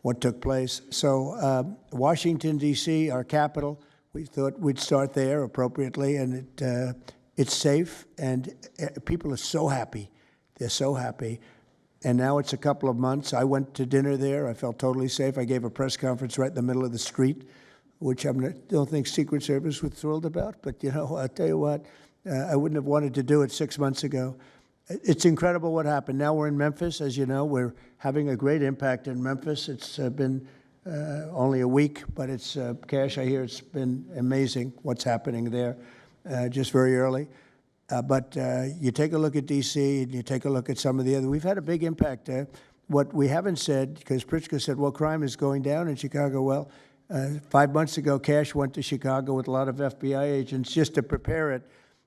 what took place. So Washington, D.C., our capital, we thought we'd start there appropriately, and it's safe, and people are so happy. They're so happy. And now it's a couple of months. I went to dinner there. I felt totally safe. I gave a press conference right in the middle of the street, which I don't think Secret Service was thrilled about. But, you know, I'll tell you what, I wouldn't have wanted to do it 6 months ago. It's incredible what happened. Now we're in Memphis. As you know, we're having a great impact in Memphis. It's been only a week, but it's, Kash, I hear it's been amazing what's happening there just very early. But you take a look at D.C. and you take a look at some of the other. We've had a big impact. What we haven't said, because Pritzker said, well, crime is going down in Chicago. Well, 5 months ago, Kash went to Chicago with a lot of FBI agents just to prepare it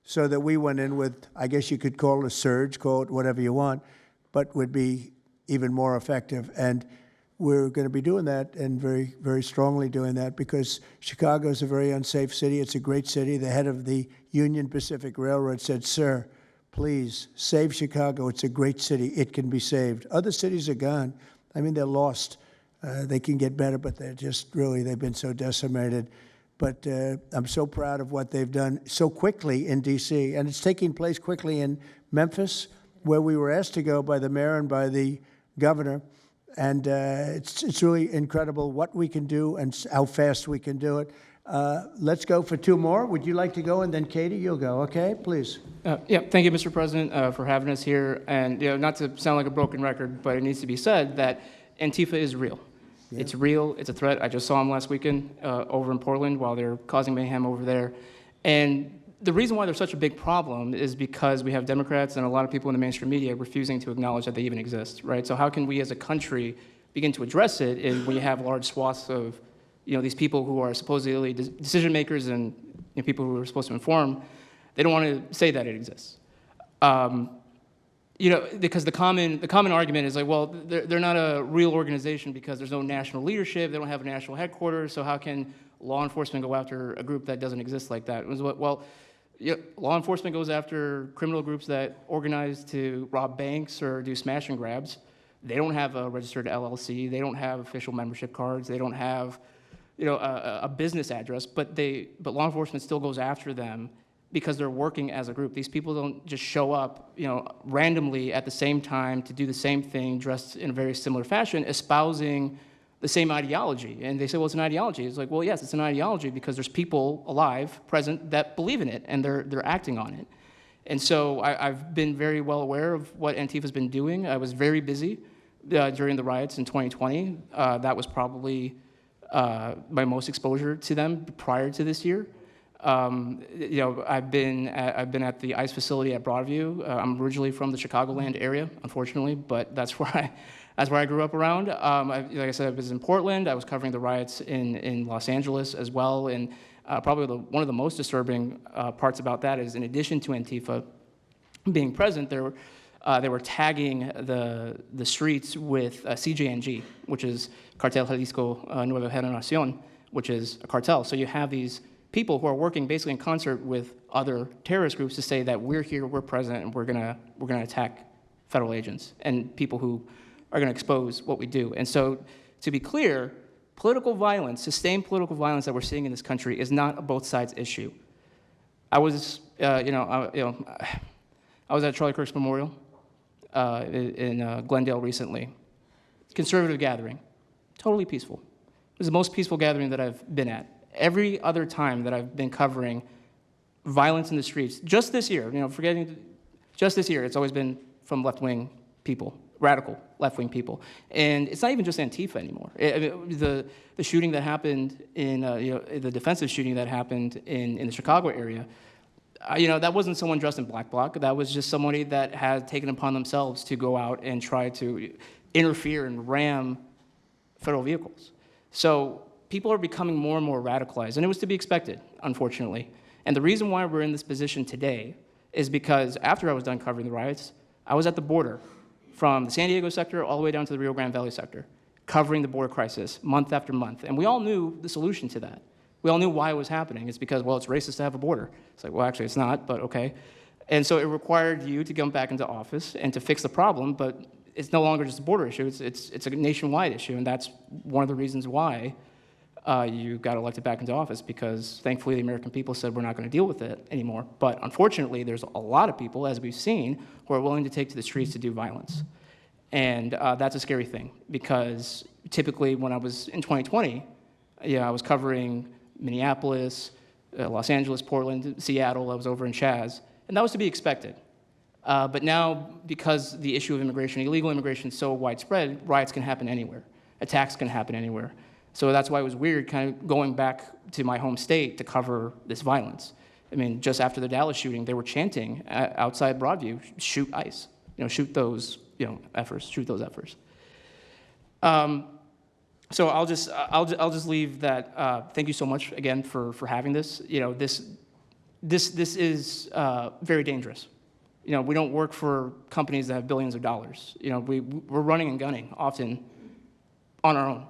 so that we went in with, I guess you could call it a surge, call it whatever you want, but would be even more effective. And we're going to be doing that, and very, very strongly doing that, because Chicago is a very unsafe city. It's a great city. The head of the Union Pacific Railroad said, "Sir, please save Chicago. It's a great city. It can be saved." Other cities are gone. I mean, they're lost. They can get better, but they're just really, they've been so decimated. But I'm so proud of what they've done so quickly in D.C., and it's taking place quickly in Memphis, where we were asked to go by the mayor and by the governor. And it's really incredible what we can do and how fast we can do it. Let's go for two more. Would you like to go? And then Katie, you'll go, okay? Please. Yeah, thank you, Mr. President, for having us here. And not to sound like a broken record, but it needs to be said that Antifa is real. Yeah. It's real. It's a threat. I just saw them last weekend over in Portland while they're causing mayhem over there. And the reason why they're such a big problem is because we have Democrats and a lot of people in the mainstream media refusing to acknowledge that they even exist, right? So how can we as a country begin to address it when you have large swaths of these people who are supposedly decision makers and people who are supposed to inform, they don't want to say that it exists. Because the common argument is like, well, they're not a real organization because there's no national leadership, they don't have a national headquarters, so how can law enforcement go after a group that doesn't exist like that? Well, law enforcement goes after criminal groups that organize to rob banks or do smash and grabs. They don't have a registered LLC, they don't have official membership cards, they don't have a business address, but law enforcement still goes after them because they're working as a group. These people don't just show up, randomly at the same time to do the same thing, dressed in a very similar fashion, espousing the same ideology. And they say, well, it's an ideology. It's like, well, yes, it's an ideology because there's people alive, present, that believe in it, and they're acting on it. And so I've been very well aware of what Antifa's been doing. I was very busy during the riots in 2020. That was probably my most exposure to them prior to this year. I've been at the ICE facility at Broadview. I'm originally from the Chicagoland area, unfortunately, but that's where I grew up around. Like I said, I was in Portland. I was covering the riots in Los Angeles as well. And probably one of the most disturbing parts about that is, in addition to Antifa being present, they were tagging the streets with CJNG, which is Cartel Jalisco Nueva Generación, which is a cartel. So you have these people who are working basically in concert with other terrorist groups to say that we're here, we're present, and we're gonna attack federal agents and people who are gonna expose what we do. And so, to be clear, political violence, sustained political violence that we're seeing in this country is not a both sides issue. I was, I was at Charlie Kirk's memorial in Glendale recently. Conservative gathering, totally peaceful. It was the most peaceful gathering that I've been at. Every other time that I've been covering violence in the streets, just this year, just this year, it's always been from left-wing people, radical left-wing people. And it's not even just Antifa anymore. The shooting that happened in, the defensive shooting that happened in the Chicago area, that wasn't someone dressed in black bloc. That was just somebody that had taken upon themselves to go out and try to interfere and ram federal vehicles. So people are becoming more and more radicalized, and it was to be expected, unfortunately. And the reason why we're in this position today is because after I was done covering the riots, I was at the border from the San Diego sector all the way down to the Rio Grande Valley sector, covering the border crisis month after month. And we all knew the solution to that. We all knew why it was happening. It's because, well, it's racist to have a border. It's like, well, actually, it's not, but okay. And so it required you to come back into office and to fix the problem, but it's no longer just a border issue. It's a nationwide issue, and that's one of the reasons why you got elected back into office, because thankfully the American people said we're not going to deal with it anymore. But unfortunately, there's a lot of people, as we've seen, who are willing to take to the streets to do violence. And that's a scary thing, because typically when I was in 2020, I was covering Minneapolis, Los Angeles, Portland, Seattle. I was over in Chaz, and that was to be expected. But now, because the issue of immigration, illegal immigration, is so widespread, riots can happen anywhere. Attacks can happen anywhere. So that's why it was weird kind of going back to my home state to cover this violence. I mean, just after the Dallas shooting, they were chanting outside Broadview, shoot ICE, shoot those, efforts, shoot those efforts. So I'll just leave that. Thank you so much again for having this. this is very dangerous. You know, we don't work for companies that have billions of dollars. You know, we're running and gunning often on our own.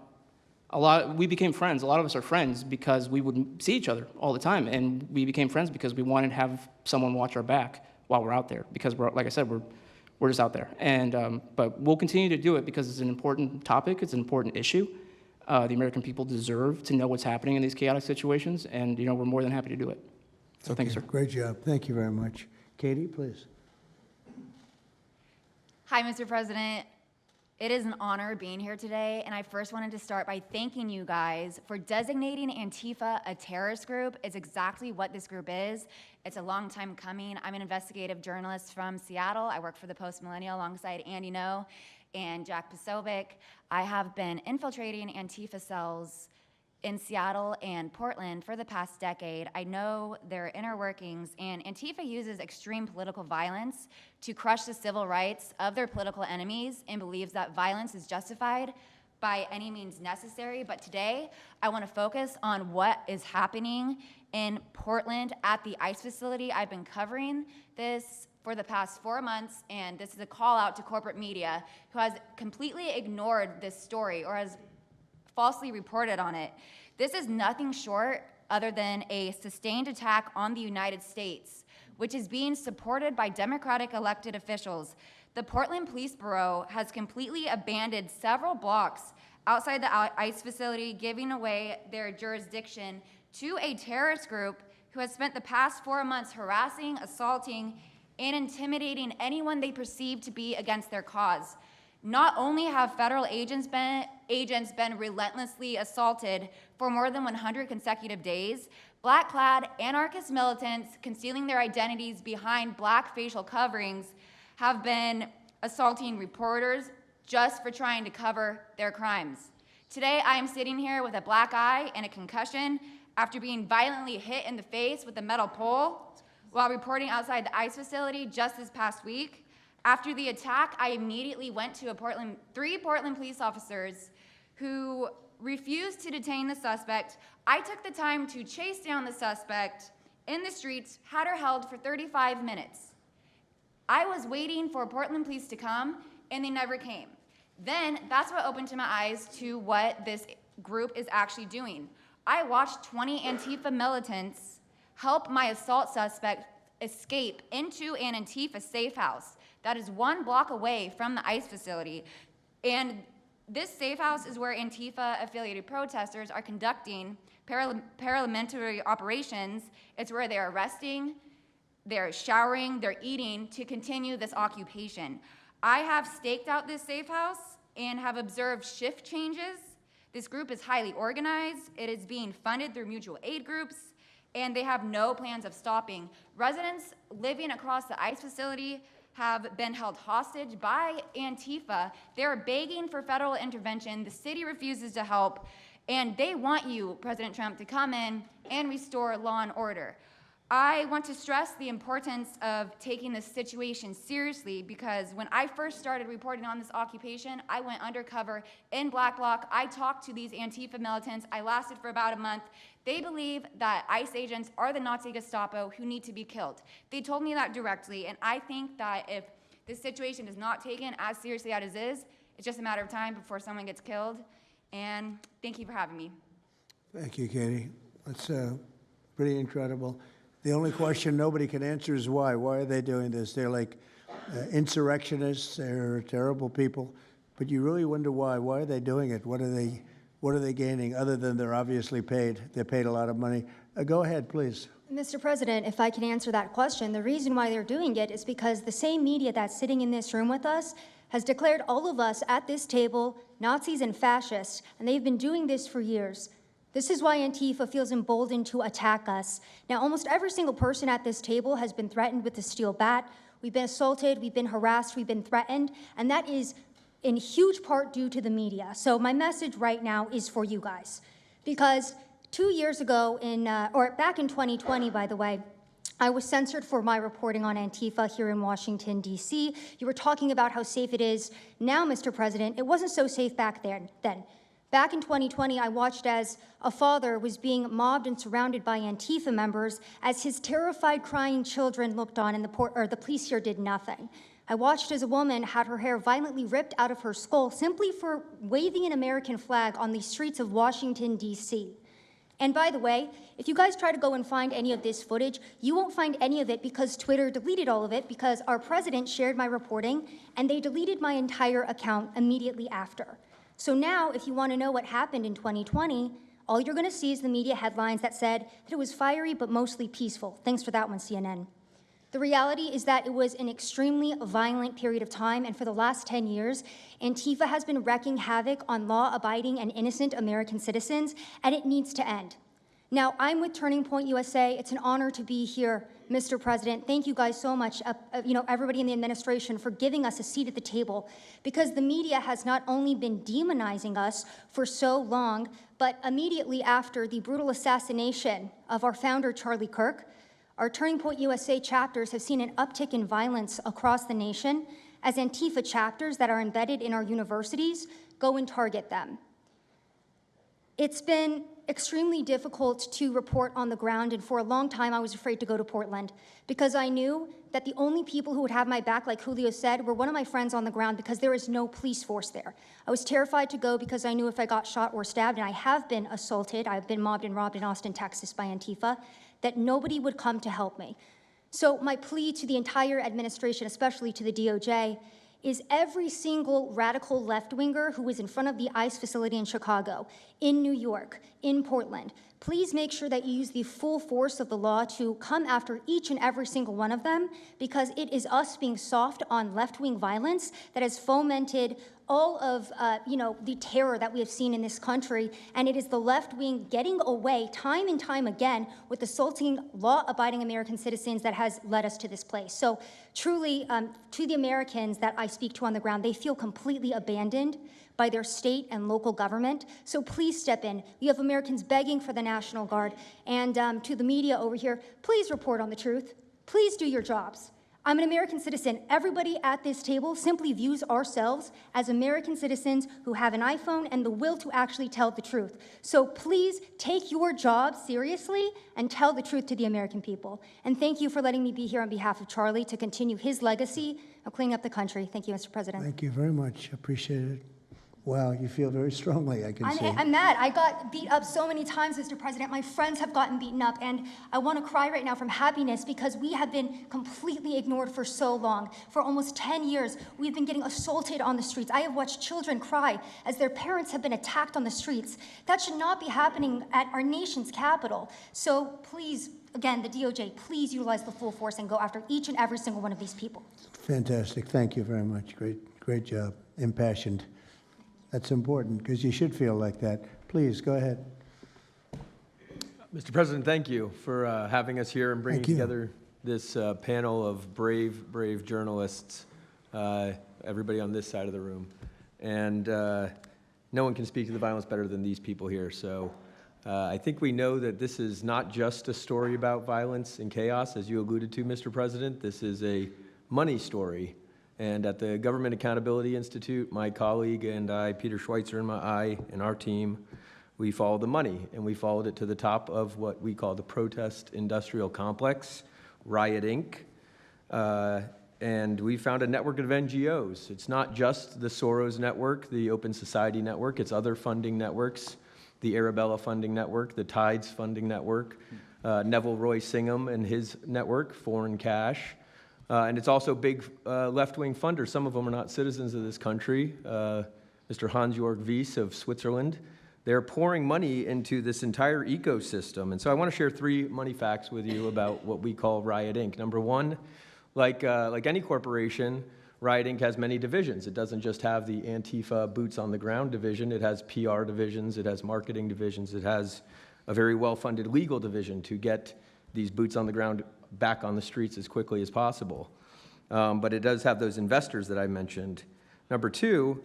We became friends. A lot of us are friends because we would see each other all the time, and we became friends because we wanted to have someone watch our back while we're out there. Because like I said, we're just out there. And but we'll continue to do it because it's an important topic. It's an important issue. The American people deserve to know what's happening in these chaotic situations, and we're more than happy to do it. So thank you, sir. Great job. Thank you very much. Katie, please. Hi, Mr. President. It is an honor being here today, and I first wanted to start by thanking you guys for designating Antifa a terrorist group. It's exactly what this group is. It's a long time coming. I'm an investigative journalist from Seattle. I work for the Post Millennial alongside Andy Ngo and Jack Posobiec. I have been infiltrating Antifa cells in Seattle and Portland for the past decade. I know their inner workings, and Antifa uses extreme political violence to crush the civil rights of their political enemies and believes that violence is justified by any means necessary. But today, I want to focus on what is happening in Portland at the ICE facility. I've been covering this for the past 4 months, and this is a call out to corporate media who has completely ignored this story or has falsely reported on it. This is nothing short other than a sustained attack on the United States, which is being supported by Democratic elected officials. The Portland Police Bureau has completely abandoned several blocks outside the ICE facility, giving away their jurisdiction to a terrorist group who has spent the past 4 months harassing, assaulting, and intimidating anyone they perceive to be against their cause. Not only have federal agents been relentlessly assaulted for more than 100 consecutive days, black-clad anarchist militants concealing their identities behind black facial coverings have been assaulting reporters just for trying to cover their crimes. Today, I am sitting here with a black eye and a concussion after being violently hit in the face with a metal pole while reporting outside the ICE facility just this past week. After the attack, I immediately went to three Portland police officers who refused to detain the suspect. I took the time to chase down the suspect in the streets, had her held for 35 minutes. I was waiting for Portland police to come, and they never came. Then that's what opened my eyes to what this group is actually doing. I watched 20 Antifa militants help my assault suspect escape into an Antifa safe house that is 1 block away from the ICE facility. And this safe house is where Antifa-affiliated protesters are conducting paramilitary operations. It's where they're arresting, they're showering, they're eating to continue this occupation. I have staked out this safe house and have observed shift changes. This group is highly organized. It is being funded through mutual aid groups, and they have no plans of stopping. Residents living across the ICE facility have been held hostage by Antifa. They're begging for federal intervention. The city refuses to help, and they want you, President Trump, to come in and restore law and order. I want to stress the importance of taking this situation seriously because when I first started reporting on this occupation, I went undercover in Black Bloc. I talked to these Antifa militants. I lasted for about a month. They believe that ICE agents are the Nazi Gestapo who need to be killed. They told me that directly, and I think that if this situation is not taken as seriously as it is, it's just a matter of time before someone gets killed. And thank you for having me. Thank you, Katie. That's pretty incredible. The only question nobody can answer is why. Why are they doing this? They're like insurrectionists. They're terrible people. But you really wonder why. Why are they doing it? What are they gaining other than they're obviously paid? They're paid a lot of money. Go ahead, please. Mr. President, if I can answer that question, the reason why they're doing it is because the same media that's sitting in this room with us has declared all of us at this table Nazis and fascists, and they've been doing this for years. This is why Antifa feels emboldened to attack us. Now, almost every single person at this table has been threatened with a steel bat. We've been assaulted, we've been harassed, we've been threatened, and that is in huge part due to the media. So my message right now is for you guys. Because 2 years ago, back in 2020, by the way, I was censored for my reporting on Antifa here in Washington, D.C. You were talking about how safe it is. Now, Mr. President, it wasn't so safe back then. Back in 2020, I watched as a father was being mobbed and surrounded by Antifa members as his terrified, crying children looked on and the police here did nothing. I watched as a woman had her hair violently ripped out of her skull simply for waving an American flag on the streets of Washington, D.C. And by the way, if you guys try to go and find any of this footage, you won't find any of it because Twitter deleted all of it because our president shared my reporting and they deleted my entire account immediately after. So now, if you want to know what happened in 2020, all you're going to see is the media headlines that said that it was fiery but mostly peaceful. Thanks for that one, CNN. The reality is that it was an extremely violent period of time, and for the last 10 years, Antifa has been wreaking havoc on law-abiding and innocent American citizens, and it needs to end. Now, I'm with Turning Point USA. It's an honor to be here, Mr. President. Thank you guys so much, everybody in the administration, for giving us a seat at the table, because the media has not only been demonizing us for so long, but immediately after the brutal assassination of our founder, Charlie Kirk, our Turning Point USA chapters have seen an uptick in violence across the nation as Antifa chapters that are embedded in our universities go and target them. It's been extremely difficult to report on the ground, and for a long time I was afraid to go to Portland because I knew that the only people who would have my back, like Julio said, were one of my friends on the ground because there is no police force there. I was terrified to go because I knew if I got shot or stabbed, and I have been assaulted, I've been mobbed and robbed in Austin, Texas by Antifa, that nobody would come to help me. So my plea to the entire administration, especially to the DOJ, is every single radical left-winger who is in front of the ICE facility in Chicago, in New York, in Portland, please make sure that you use the full force of the law to come after each and every single one of them, because it is us being soft on left-wing violence that has fomented all of the terror that we have seen in this country, and it is the left wing getting away time and time again with assaulting law-abiding American citizens that has led us to this place. So truly, to the Americans that I speak to on the ground, they feel completely abandoned by their state and local government. So please step in. You have Americans begging for the National Guard, and to the media over here, please report on the truth. Please do your jobs. I'm an American citizen. Everybody at this table simply views ourselves as American citizens who have an iPhone and the will to actually tell the truth. So please take your job seriously and tell the truth to the American people. And thank you for letting me be here on behalf of Charlie to continue his legacy of cleaning up the country. Thank you, Mr. President. Thank you very much. Appreciate it. Wow, you feel very strongly, I can see. I'm mad. I got beat up so many times, Mr. President. My friends have gotten beaten up, and I want to cry right now from happiness because we have been completely ignored for so long. For almost 10 years, we've been getting assaulted on the streets. I have watched children cry as their parents have been attacked on the streets. That should not be happening at our nation's capital. So please, again, the DOJ, please utilize the full force and go after each and every single one of these people. Fantastic. Thank you very much. Great job. Impassioned. That's important because you should feel like that. Please, go ahead. Mr. President, thank you for having us here and bringing together this panel of brave journalists, everybody on this side of the room. And no one can speak to the violence better than these people here. So I think we know that this is not just a story about violence and chaos, as you alluded to, Mr. President. This is a money story. And at the Government Accountability Institute, my colleague and I, Peter Schweitzer and our team, we followed the money, and we followed it to the top of what we call the protest industrial complex, Riot Inc. And we found a network of NGOs. It's not just the Soros network, the Open Society network, it's other funding networks, the Arabella funding network, the Tides funding network, Neville Roy Singham and his network, Foreign Cash. And it's also big left-wing funders. Some of them are not citizens of this country. Mr. Hans-Jörg Wyss of Switzerland. They're pouring money into this entire ecosystem. And so I want to share 3 money facts with you about what we call Riot Inc. Number one, like any corporation, Riot Inc. has many divisions. It doesn't just have the Antifa boots on the ground division. It has PR divisions. It has marketing divisions. It has a very well-funded legal division to get these boots on the ground back on the streets as quickly as possible. But it does have those investors that I mentioned. Number 2,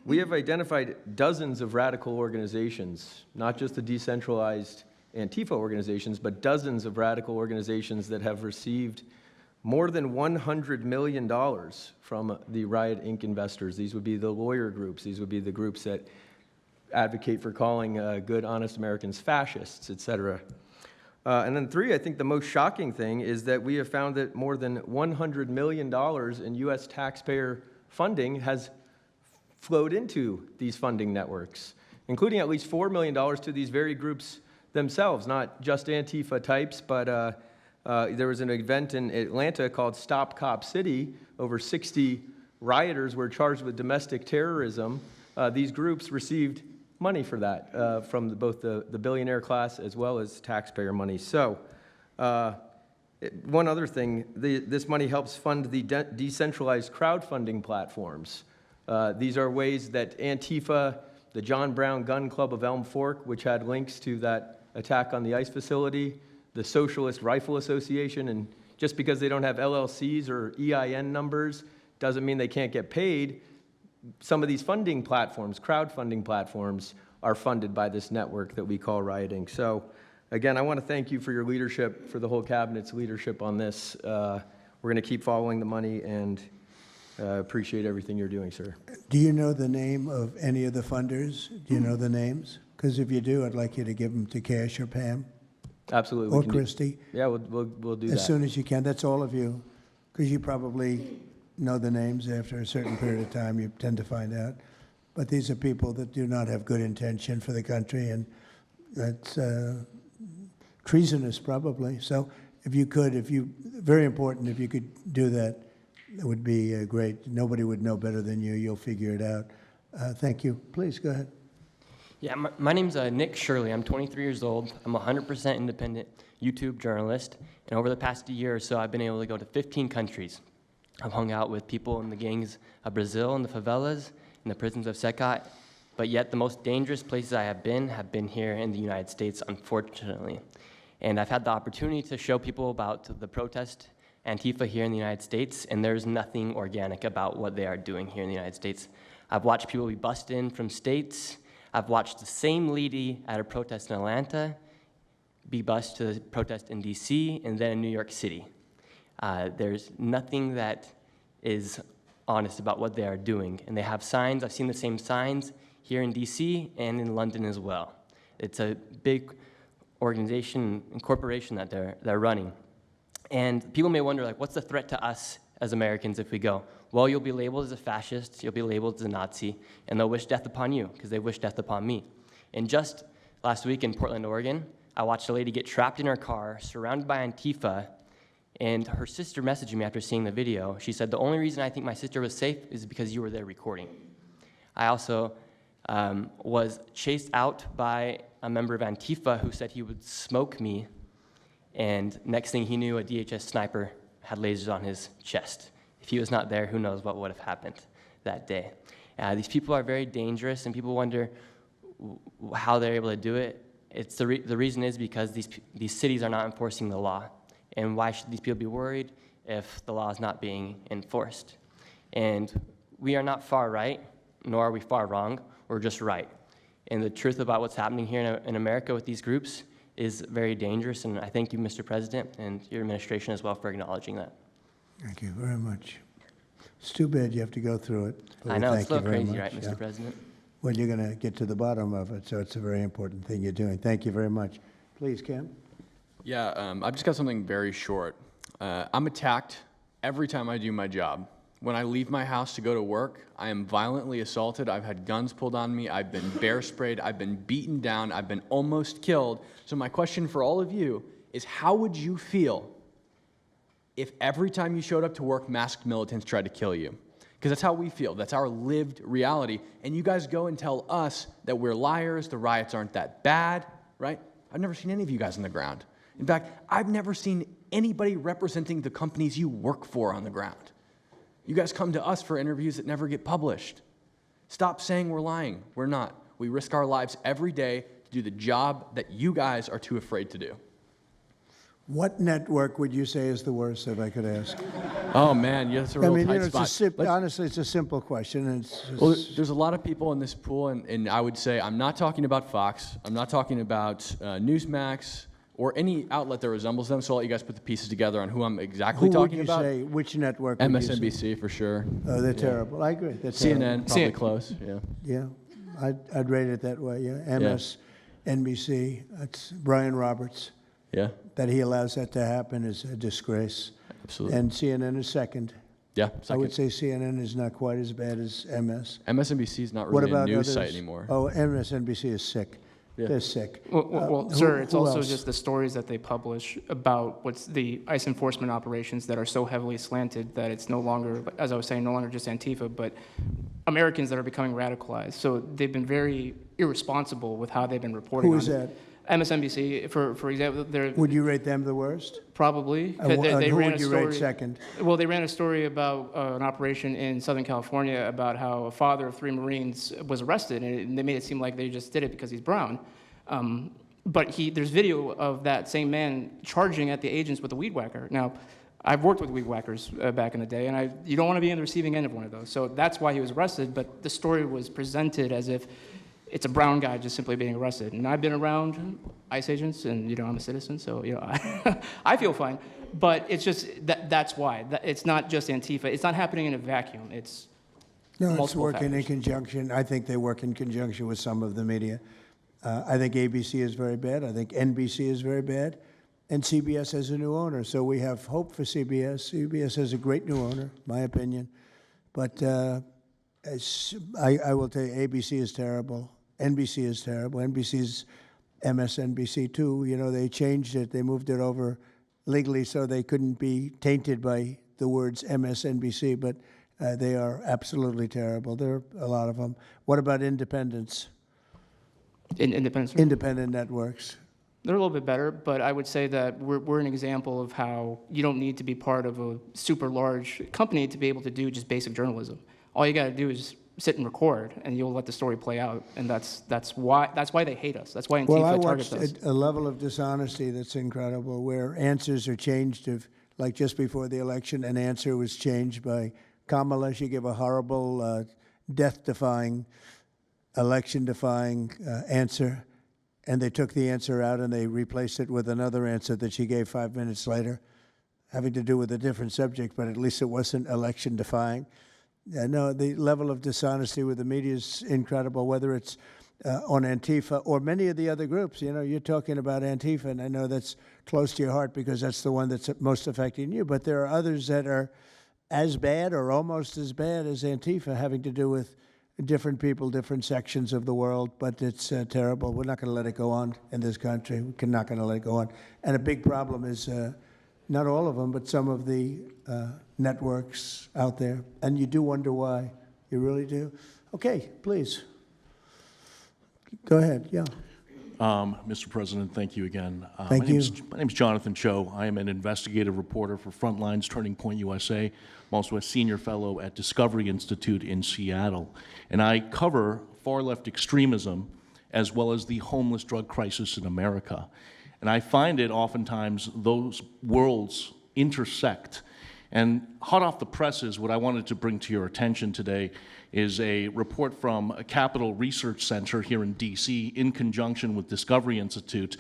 we have identified dozens of radical organizations, not just the decentralized Antifa organizations, but dozens of radical organizations that have received more than $100 million from the Riot Inc. investors. These would be the lawyer groups. These would be the groups that advocate for calling good, honest Americans fascists, et cetera. And then 3, I think the most shocking thing is that we have found that more than $100 million in U.S. taxpayer funding has flowed into these funding networks, including at least $4 million to these very groups themselves, not just Antifa types, but there was an event in Atlanta called Stop Cop City. Over 60 rioters were charged with domestic terrorism. These groups received money for that from both the billionaire class as well as taxpayer money. So one other thing, this money helps fund the decentralized crowdfunding platforms. These are ways that Antifa, the John Brown Gun Club of Elm Fork, which had links to that attack on the ICE facility, the Socialist Rifle Association, and just because they don't have LLCs or EIN numbers doesn't mean they can't get paid. Some of these funding platforms, crowdfunding platforms, are funded by this network that we call rioting. So again, I want to thank you for your leadership, for the whole cabinet's leadership on this. We're going to keep following the money and appreciate everything you're doing, sir. Do you know the name of any of the funders? Do you know the names? Because if you do, I'd like you to give them to Kash or Pam. Absolutely. Or Kristi. Yeah, we'll do that. As soon as you can. That's all of you. Because you probably know the names after a certain period of time. You tend to find out. But these are people that do not have good intention for the country, and that's treasonous probably. So if you could, very important, if you could do that, it would be great. Nobody would know better than you. You'll figure it out. Thank you. Please, go ahead. Yeah, my name's Nick Shirley. I'm 23 years old. I'm a 100% independent YouTube journalist. And over the past year or so, I've been able to go to 15 countries. I've hung out with people in the gangs of Brazil, in the favelas, in the prisons of Secot. But yet the most dangerous places I have been here in the United States, unfortunately. And I've had the opportunity to show people about the protest Antifa here in the United States, and there's nothing organic about what they are doing here in the United States. I've watched people be bussed in from states. I've watched the same lady at a protest in Atlanta be bused to the protest in DC and then in New York City. There's nothing that is honest about what they are doing. And they have signs. I've seen the same signs here in DC and in London as well. It's a big organization and corporation that they're running. And people may wonder, like, what's the threat to us as Americans if we go? Well, you'll be labeled as a fascist, you'll be labeled as a Nazi, and they'll wish death upon you, because they wish death upon me. And just last week in Portland, Oregon, I watched a lady get trapped in her car, surrounded by Antifa, and her sister messaged me after seeing the video. She said, the only reason I think my sister was safe is because you were there recording. I also was chased out by a member of Antifa who said he would smoke me, and next thing he knew, a DHS sniper had lasers on his chest. If he was not there, who knows what would have happened that day. These people are very dangerous, and people wonder how they're able to do it. The reason is because these cities are not enforcing the law. And why should these people be worried if the law is not being enforced? And we are not far right, nor are we far wrong. We're just right. And the truth about what's happening here in America with these groups is very dangerous, and I thank you, Mr. President, and your administration as well for acknowledging that. Thank you very much. It's too bad you have to go through it. I know, it's a little crazy, right, Mr. President? Well, you're going to get to the bottom of it, so it's a very important thing you're doing. Thank you very much. Please, Cam. Yeah, I've just got something very short. I'm attacked every time I do my job. When I leave my house to go to work, I am violently assaulted. I've had guns pulled on me. I've been bear sprayed. I've been beaten down. I've been almost killed. So my question for all of you is, how would you feel if every time you showed up to work, masked militants tried to kill you? Because that's how we feel. That's our lived reality. And you guys go and tell us that we're liars, the riots aren't that bad, right? I've never seen any of you guys on the ground. In fact, I've never seen anybody representing the companies you work for on the ground. You guys come to us for interviews that never get published. Stop saying we're lying. We're not. We risk our lives every day to do the job that you guys are too afraid to do. What network would you say is the worst, if I could ask? Oh, man, yeah, that's a real tight spot. Honestly, it's a simple question. And it's just... Well, there's a lot of people in this pool, and I would say I'm not talking about Fox. I'm not talking about Newsmax or any outlet that resembles them, so I'll let you guys put the pieces together on who I'm exactly talking about. Who would you say? Which network would you say? MSNBC, for sure. Oh, they're terrible. I agree. They're CNN, terrible. probably close, yeah. Yeah. I'd rate it that way, yeah. MSNBC, that's Brian Roberts. Yeah. That he allows that to happen is a disgrace. Absolutely. And CNN is second. Yeah, I would say CNN is not quite as bad as MS. MSNBC is not What really a about news others? site anymore. Oh, MSNBC is sick. Yeah. They're sick. Well, Who- sir, it's who also else? just the stories that they publish about what's the ICE enforcement operations that are so heavily slanted that it's no longer, as I was saying, no longer just Antifa, but Americans that are becoming radicalized. So they've been very irresponsible with how they've been reporting Who on is it. that? MSNBC, for example, they're Would you rate them the worst? probably. And They who ran would a you rate story- second? Well, they ran a story about an operation in Southern California about how a father of 3 Marines was arrested, and they made it seem like they just did it because he's brown. But there's video of that same man charging at the agents with a weed whacker. Now, I've worked with weed whackers back in the day, and you don't want to be on the receiving end of one of those. So that's why he was arrested, but the story was presented as if it's a brown guy just simply being arrested. And I've been around ICE agents, and I'm a citizen, so I feel fine. But it's just that's why. It's not just Antifa. It's not happening in a vacuum. It's No, it's multiple working in factors. conjunction. I think they work in conjunction with some of the media. I think ABC is very bad. I think NBC is very bad. And CBS has a new owner, so we have hope for CBS. CBS has a great new owner, my opinion. But I will tell you, ABC is terrible. NBC is terrible. NBC's MSNBC too. They changed it. They moved it over legally so they couldn't be tainted by the words MSNBC, but they are absolutely terrible. There are a lot of them. What about independents? Independent networks. They're a little bit better, but I would say that we're an example of how you don't need to be part of a super large company to be able to do just basic journalism. All you got to do is sit and record, and you'll let the story play out. And that's why they hate us. That's why Antifa Well, I targets watched us. a level of dishonesty that's incredible, where answers are changed. Like just before the election, an answer was changed by Kamala. She gave a horrible, death-defying, election-defying answer, and they took the answer out and they replaced it with another answer that she gave 5 minutes later, having to do with a different subject, but at least it wasn't election-defying. No, the level of dishonesty with the media is incredible, whether it's on Antifa or many of the other groups. You're talking about Antifa, and I know that's close to your heart because that's the one that's most affecting you, but there are others that are as bad or almost as bad as Antifa, having to do with different people, different sections of the world, but it's terrible. We're not going to let it go on in this country. We're not going to let it go on. And a big problem is not all of them, but some of the networks out there. And you do wonder why. You really do. Okay, please. Go ahead, yeah. Mr. President, thank you again. Thank you. My name's Jonathan Cho. I am an investigative reporter for Frontlines Turning Point USA. I'm also a senior fellow at Discovery Institute in Seattle. And I cover far-left extremism as well as the homeless drug crisis in America. And I find it oftentimes those worlds intersect. And hot off the presses, what I wanted to bring to your attention today is a report from a Capital Research Center here in DC in conjunction with Discovery Institute.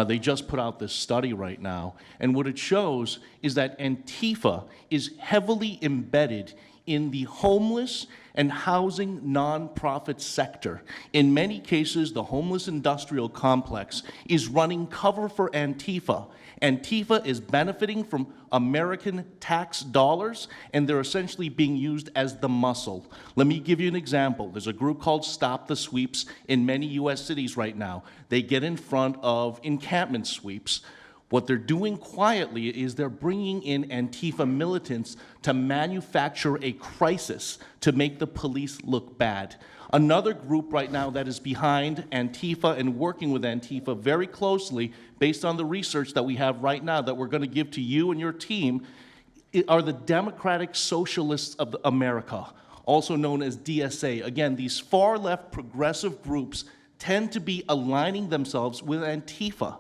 They just put out this study right now, and what it shows is that Antifa is heavily embedded in the homeless and housing nonprofit sector. In many cases, the homeless industrial complex is running cover for Antifa. Antifa is benefiting from American tax dollars, and they're essentially being used as the muscle. Let me give you an example. There's a group called Stop the Sweeps in many U.S. cities right now. They get in front of encampment sweeps. What they're doing quietly is they're bringing in Antifa militants to manufacture a crisis to make the police look bad. Another group right now that is behind Antifa and working with Antifa very closely, based on the research that we have right now that we're going to give to you and your team, are the Democratic Socialists of America, also known as DSA. Again, these far-left progressive groups tend to be aligning themselves with Antifa.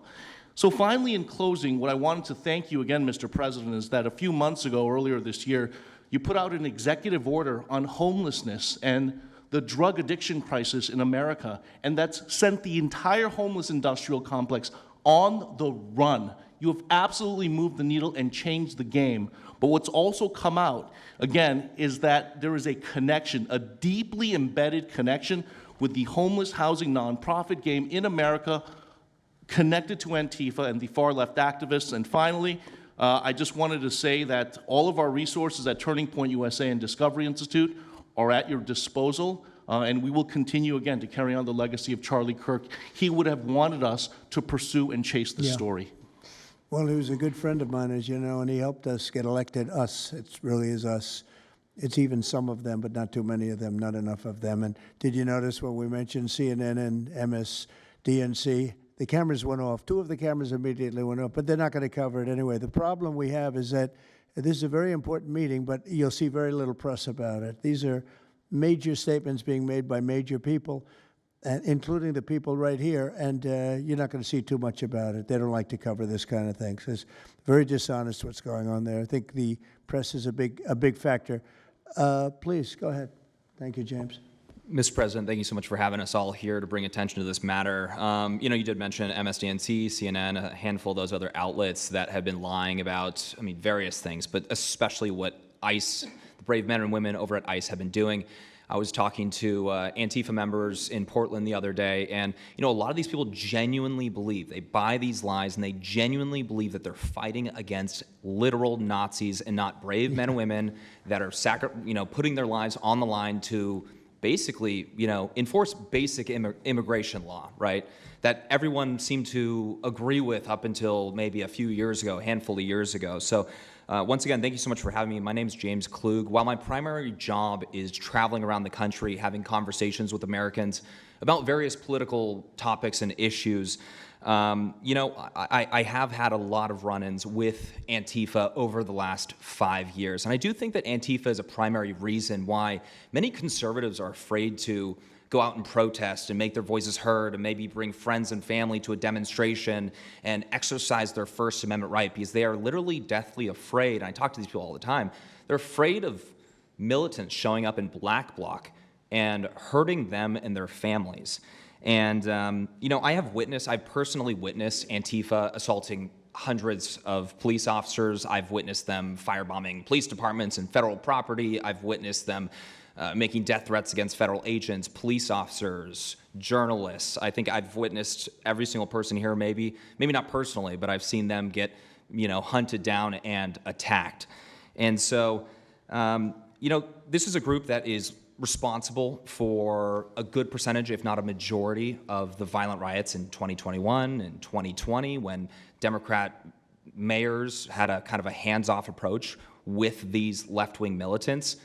So finally, in closing, what I wanted to thank you again, Mr. President, is that a few months ago, earlier this year, you put out an executive order on homelessness and the drug addiction crisis in America, and that's sent the entire homeless industrial complex on the run. You have absolutely moved the needle and changed the game. But what's also come out, again, is that there is a connection, a deeply embedded connection with the homeless housing nonprofit game in America, connected to Antifa and the far-left activists. And finally, I just wanted to say that all of our resources at Turning Point USA and Discovery Institute are at your disposal, and we will continue, again, to carry on the legacy of Charlie Kirk. He would have wanted us to pursue and chase this story. Well, he was a good friend of mine, as you know, and he helped us get elected. Us, it really is us. It's even some of them, but not too many of them, not enough of them. And did you notice when we mentioned CNN and MSDNC, the cameras went off. 2 of the cameras immediately went off, but they're not going to cover it anyway. The problem we have is that this is a very important meeting, but you'll see very little press about it. These are major statements being made by major people, including the people right here, and you're not going to see too much about it. They don't like to cover this kind of thing. So it's very dishonest what's going on there. I think the press is a big factor. Please, go ahead. Thank you, James. Mr. President, thank you so much for having us all here to bring attention to this matter. You know, you did mention MSDNC, CNN, a handful of those other outlets that have been lying about, I mean, various things, but especially what ICE, the brave men and women over at ICE have been doing. I was talking to Antifa members in Portland the other day, and you know, a lot of these people genuinely believe, they buy these lies, and they genuinely believe that they're fighting against literal Nazis and not brave men and women that are putting their lives on the line to basically, you know, enforce basic immigration law, right? That everyone seemed to agree with up until maybe a few years ago, a handful of years ago. So once again, thank you so much for having me. My name is James Klug. While my primary job is traveling around the country, having conversations with Americans about various political topics and issues, you know, I have had a lot of run-ins with Antifa over the last 5 years. And I do think that Antifa is a primary reason why many conservatives are afraid to go out and protest and make their voices heard and maybe bring friends and family to a demonstration and exercise their First Amendment right, because they are literally deathly afraid. And I talk to these people all the time. They're afraid of militants showing up in black bloc and hurting them and their families. And, you know, I've personally witnessed Antifa assaulting hundreds of police officers. I've witnessed them firebombing police departments and federal property. I've witnessed them making death threats against federal agents, police officers, journalists. I think I've witnessed every single person here, maybe not personally, but I've seen them get, you know, hunted down and attacked. And so, you know, this is a group that is responsible for a good percentage, if not a majority, of the violent riots in 2021 and 2020 when Democrat mayors had a kind of a hands-off approach with these left-wing militants.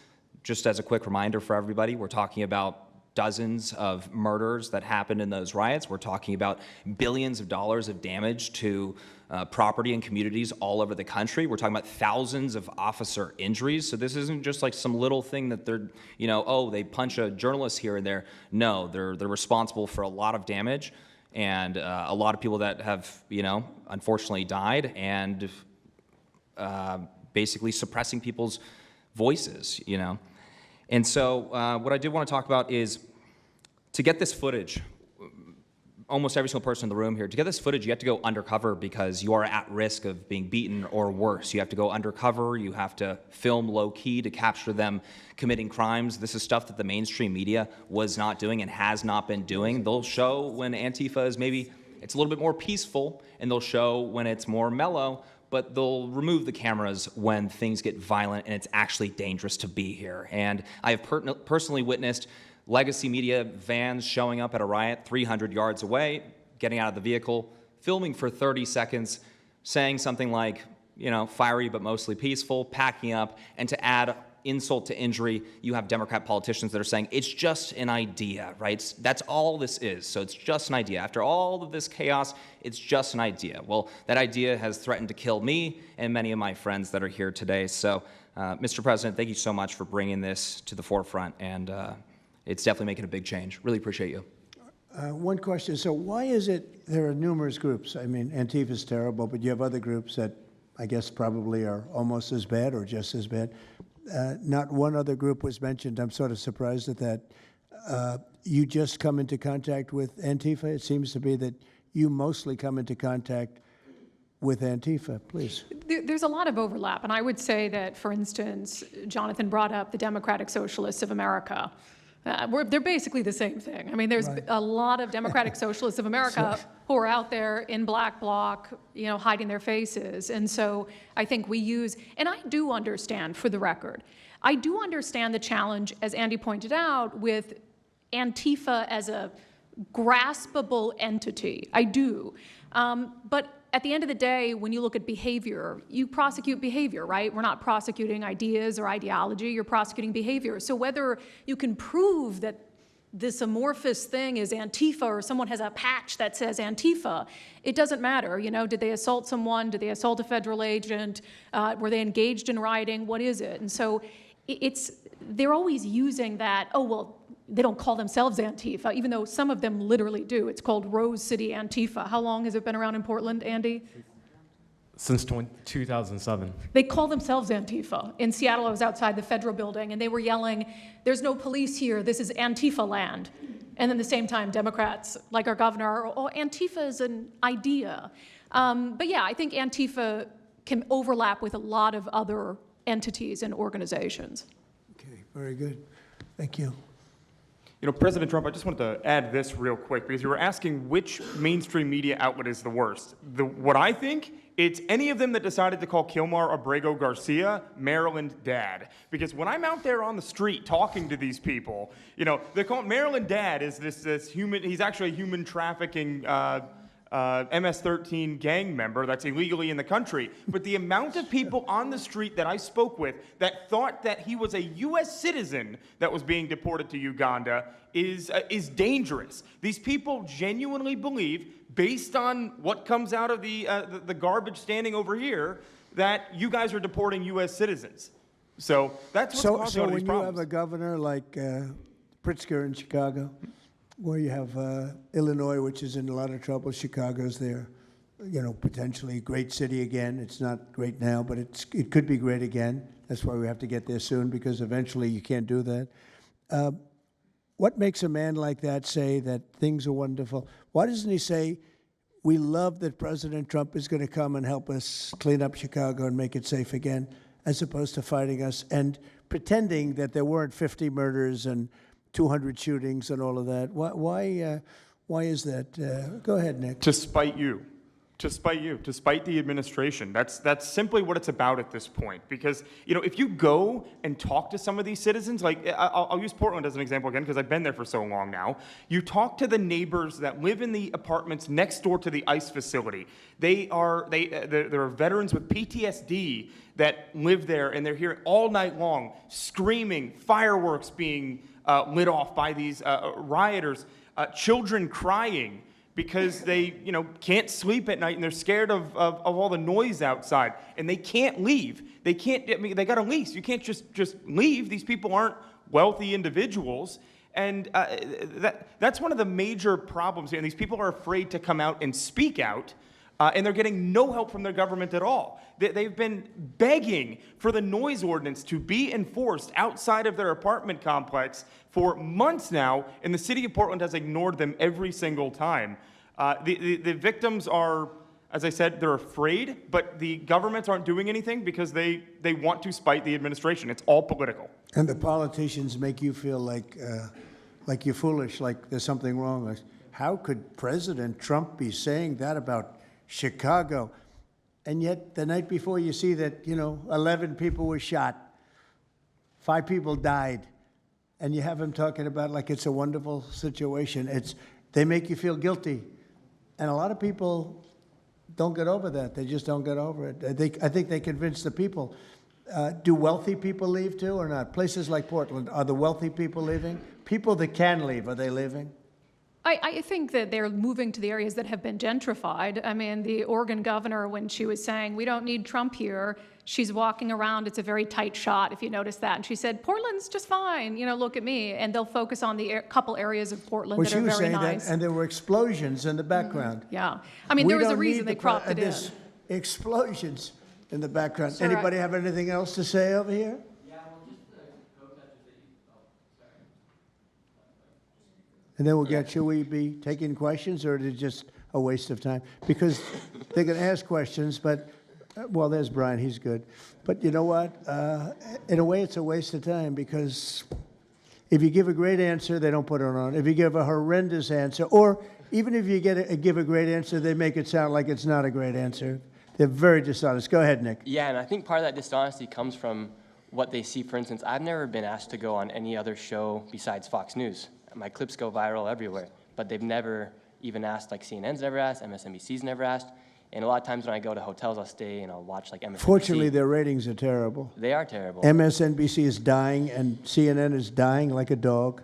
Just as a quick reminder for everybody, we're talking about dozens of murders that happened in those riots. We're talking about billions of dollars of damage to property and communities all over the country. We're talking about thousands of officer injuries. So this isn't just like some little thing that they're, you know, oh, they punch a journalist here and there. No, they're responsible for a lot of damage and a lot of people that have, you know, unfortunately died and basically suppressing people's voices, you know. And so what I did want to talk about is to get this footage, almost every single person in the room here, to get this footage, you have to go undercover because you are at risk of being beaten or worse. You have to go undercover. You have to film low-key to capture them committing crimes. This is stuff that the mainstream media was not doing and has not been doing. They'll show when Antifa is maybe, it's a little bit more peaceful, and they'll show when it's more mellow, but they'll remove the cameras when things get violent and it's actually dangerous to be here. And I have personally witnessed legacy media vans showing up at a riot 300 yards away, getting out of the vehicle, filming for 30 seconds, saying something like, you know, fiery but mostly peaceful, packing up, and to add insult to injury, you have Democrat politicians that are saying, it's just an idea, right? That's all this is, so it's just an idea. After all of this chaos, it's just an idea. Well, that idea has threatened to kill me and many of my friends that are here today. So, Mr. President, thank you so much for bringing this to the forefront, and it's definitely making a big change. Really appreciate you. One question, so why is it there are numerous groups? I mean, Antifa is terrible, but you have other groups that I guess probably are almost as bad or just as bad. Not one other group was mentioned. I'm sort of surprised at that. You just come into contact with Antifa? It seems to be that you mostly come into contact with Antifa, please. There's a lot of overlap, and I would say that, for instance, Jonathan brought up the Democratic Socialists of America. They're basically the same thing. I mean, there's a lot of Democratic Socialists of America who are out there in black bloc, hiding their faces. And so I think we use, and I do understand, for the record, I do understand the challenge, as Andy pointed out, with Antifa as a graspable entity. I do. But at the end of the day, when you look at behavior, you prosecute behavior, right? We're not prosecuting ideas or ideology, you're prosecuting behavior. So whether you can prove that this amorphous thing is Antifa or someone has a patch that says Antifa, it doesn't matter. Did they assault someone? Did they assault a federal agent? Were they engaged in rioting? What is it? And so they're always using that, oh, well, they don't call themselves Antifa, even though some of them literally do. It's called Rose City Antifa. How long has it been around in Portland, Andy? Since 2007. They call themselves Antifa. In Seattle, I was outside the federal building, and they were yelling, "There's no police here, this is Antifa land." And then at the same time, Democrats, like our governor, oh, Antifa is an idea. But yeah, I think Antifa can overlap with a lot of other entities and organizations. Okay, very good. Thank you. President Trump, I just wanted to add this real quick, because you were asking which mainstream media outlet is the worst. What I think, it's any of them that decided to call Kilmar Abrego Garcia Maryland Dad. Because when I'm out there on the street talking to these people, they call Maryland Dad is this human, he's actually a human trafficking MS-13 gang member that's illegally in the country. But the amount of people on the street that I spoke with that thought that he was a U.S. citizen that was being deported to Uganda is dangerous. These people genuinely believe, based on what comes out of the garbage standing over here, that you guys are deporting U.S. citizens. So that's what's causing all these problems. So when you have a governor like Pritzker in Chicago, where you have Illinois, which is in a lot of trouble. Chicago's there, potentially a great city again. It's not great now, but it could be great again. That's why we have to get there soon, because eventually you can't do that. What makes a man like that say that things are wonderful? Why doesn't he say, we love that President Trump is going to come and help us clean up Chicago and make it safe again, as opposed to fighting us and pretending that there weren't 50 murders and 200 shootings and all of that? Why is that? Go ahead, Nick. To spite you. To spite the administration. That's simply what it's about at this point. Because, if you go and talk to some of these citizens, like, I'll use Portland as an example again, because I've been there for so long now. You talk to the neighbors that live in the apartments next door to the ICE facility. There are veterans with PTSD that live there, and they're here all night long, screaming, fireworks being lit off by these rioters, children crying because they, can't sleep at night and they're scared of all the noise outside, and they can't leave. They can't. They got a lease. You can't just leave. These people aren't wealthy individuals, and that's one of the major problems here. And these people are afraid to come out and speak out. And they're getting no help from their government at all. They've been begging for the noise ordinance to be enforced outside of their apartment complex for months now, and the city of Portland has ignored them every single time. The victims are, as I said, they're afraid, but the governments aren't doing anything because they want to spite the administration. It's all political. And the politicians make you feel like you're foolish, like there's something wrong. Like, how could President Trump be saying that about Chicago? And yet the night before you see that, 11 people were shot, 5 people died, and you have him talking about like it's a wonderful situation. They make you feel guilty. And a lot of people don't get over that. They just don't get over it. I think they convince the people. Do wealthy people leave too or not? Places like Portland, are the wealthy people leaving? People that can leave, are they leaving? I think that they're moving to the areas that have been gentrified. I mean, the Oregon governor, when she was saying, we don't need Trump here, she's walking around, it's a very tight shot, if you notice that. And she said, Portland's just fine, look at me. And they'll focus on the couple areas of Portland that are very nice. Well, she was saying that, and there were explosions in the background. Yeah. I mean, there was a reason they cropped it in. Explosions in the background. Sir, Anybody have anything else to say over here? And then should we be taking questions, or is it just a waste of time because they can ask questions, but, well, there's Brian, he's good. But you know what? In a way, it's a waste of time because if you give a great answer, they don't put it on. If you give a horrendous answer, or even if you give a great answer, they make it sound like it's not a great answer. They're very dishonest. Go ahead, Nick. Yeah, and I think part of that dishonesty comes from what they see. For instance, I've never been asked to go on any other show besides Fox News. My clips go viral everywhere, but they've never even asked, like CNN's never asked, MSNBC's never asked. And a lot of times when I go to hotels, I'll stay and I'll watch like MSNBC. Fortunately, their ratings are terrible. They are terrible. MSNBC is dying, and CNN is dying like a dog.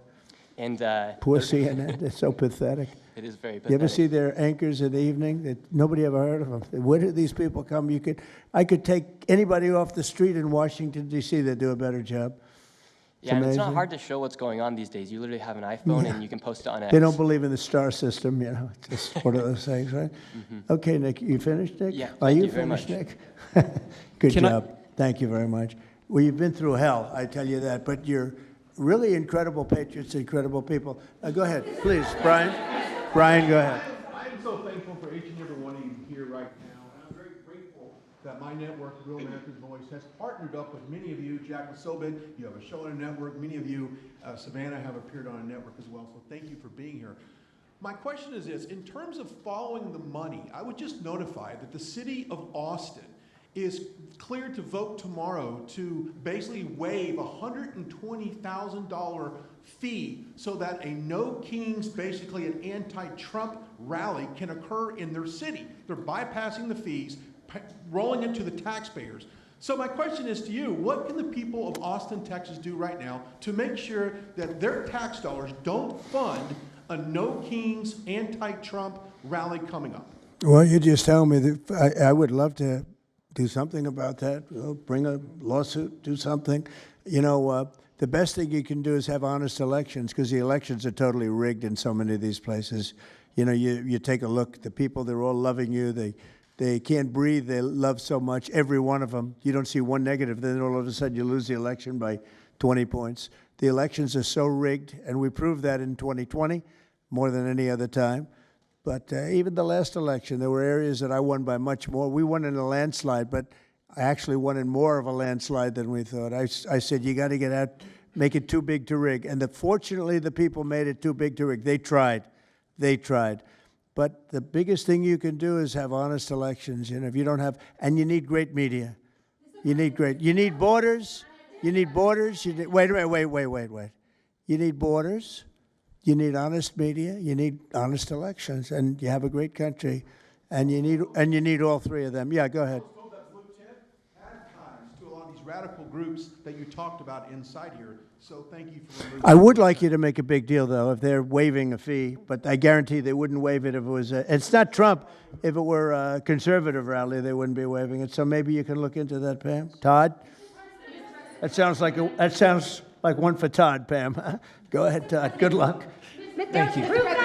And Poor CNN. It's so pathetic. It is very pathetic. You ever see their anchors in the evening? Nobody ever heard of them. Where do these people come? I could take anybody off the street in Washington, D.C. that do a better job. Yeah, and it's not amazing. hard to show what's going on these days. You literally have an iPhone and you can post it on X. They don't believe in the star system, you know. It's just one of those things, right? Okay, Nick, you finished, Nick? Yeah, Are thank you you very finished, much. Nick? Good Can I- job. Thank you very much. Well, you've been through hell, I tell you that, but you're really incredible patriots, incredible people. Go ahead, please, Brian. Brian, go ahead. I'm so thankful for each and every one of you here right now, and I'm very grateful that my network, Real America's Voice, has partnered up with many of you. Jack Sobin, you have a show on a network. Many of you, Savannah, have appeared on a network as well, so thank you for being here. My question is this: in terms of following the money, I would just notify that the city of Austin is cleared to vote tomorrow to basically waive a $120,000 fee so that a No Kings, basically an anti-Trump rally, can occur in their city. They're bypassing the fees, rolling it to the taxpayers. So my question is to you: what can the people of Austin, Texas do right now to make sure that their tax dollars don't fund a No Kings anti-Trump rally coming up? Well, you just tell me that I would love to do something about that. Bring a lawsuit, do something. You know, the best thing you can do is have honest elections, because the elections are totally rigged in so many of these places. You know, you take a look, the people, they're all loving you. They can't breathe. They love so much, every one of them. You don't see one negative, then all of a sudden you lose the election by 20 points. The elections are so rigged, and we proved that in 2020 more than any other time. But even the last election, there were areas that I won by much more. We won in a landslide, but I actually won in more of a landslide than we thought. I said, you got to get out, make it too big to rig. And fortunately, the people made it too big to rig. They tried. But the biggest thing you can do is have honest elections. You know, if you don't have, and you need great media. You need borders. You need borders. Wait. You need borders. You need honest media, you need honest elections, and you have a great country, and you need all three of them. Yeah, go ahead. To a lot of these radical groups that you talked about inside here. So thank you for removing. I would like you to make a big deal, though, if they're waiving a fee, but I guarantee they wouldn't waive it if it was it's not Trump. If it were a conservative rally, they wouldn't be waiving it. So maybe you can look into that, Pam. Todd? That sounds like one for Todd, Pam. Go ahead, Todd. Good luck. Thank you. Proof that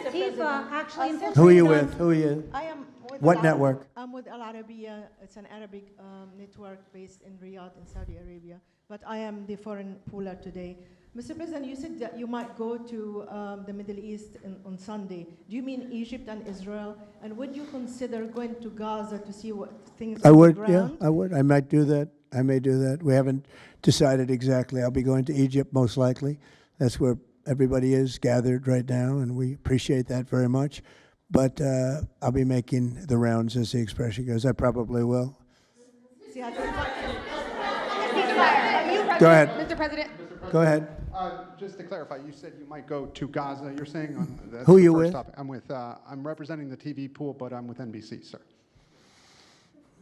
Antifa actually infiltrated. Who are you with? Who are you? I am with What network? I'm with Al Arabiya. It's an Arabic network based in Riyadh in Saudi Arabia. But I am the foreign pooler today. Mr. President, you said that you might go to the Middle East on Sunday. Do you mean Egypt and Israel? And would you consider going to Gaza to see what things I on would, the yeah, ground? I would. I might do that. I may do that. We haven't decided exactly. I'll be going to Egypt most likely. That's where everybody is gathered right now, and we appreciate that very much. But I'll be making the rounds, as the expression goes. I probably will. See, I think Go ahead. Mr. President. Go ahead. Just to clarify, you said you might go to Gaza. You're saying that's Who the you first with? topic. I'm representing the TV pool, but I'm with NBC, sir.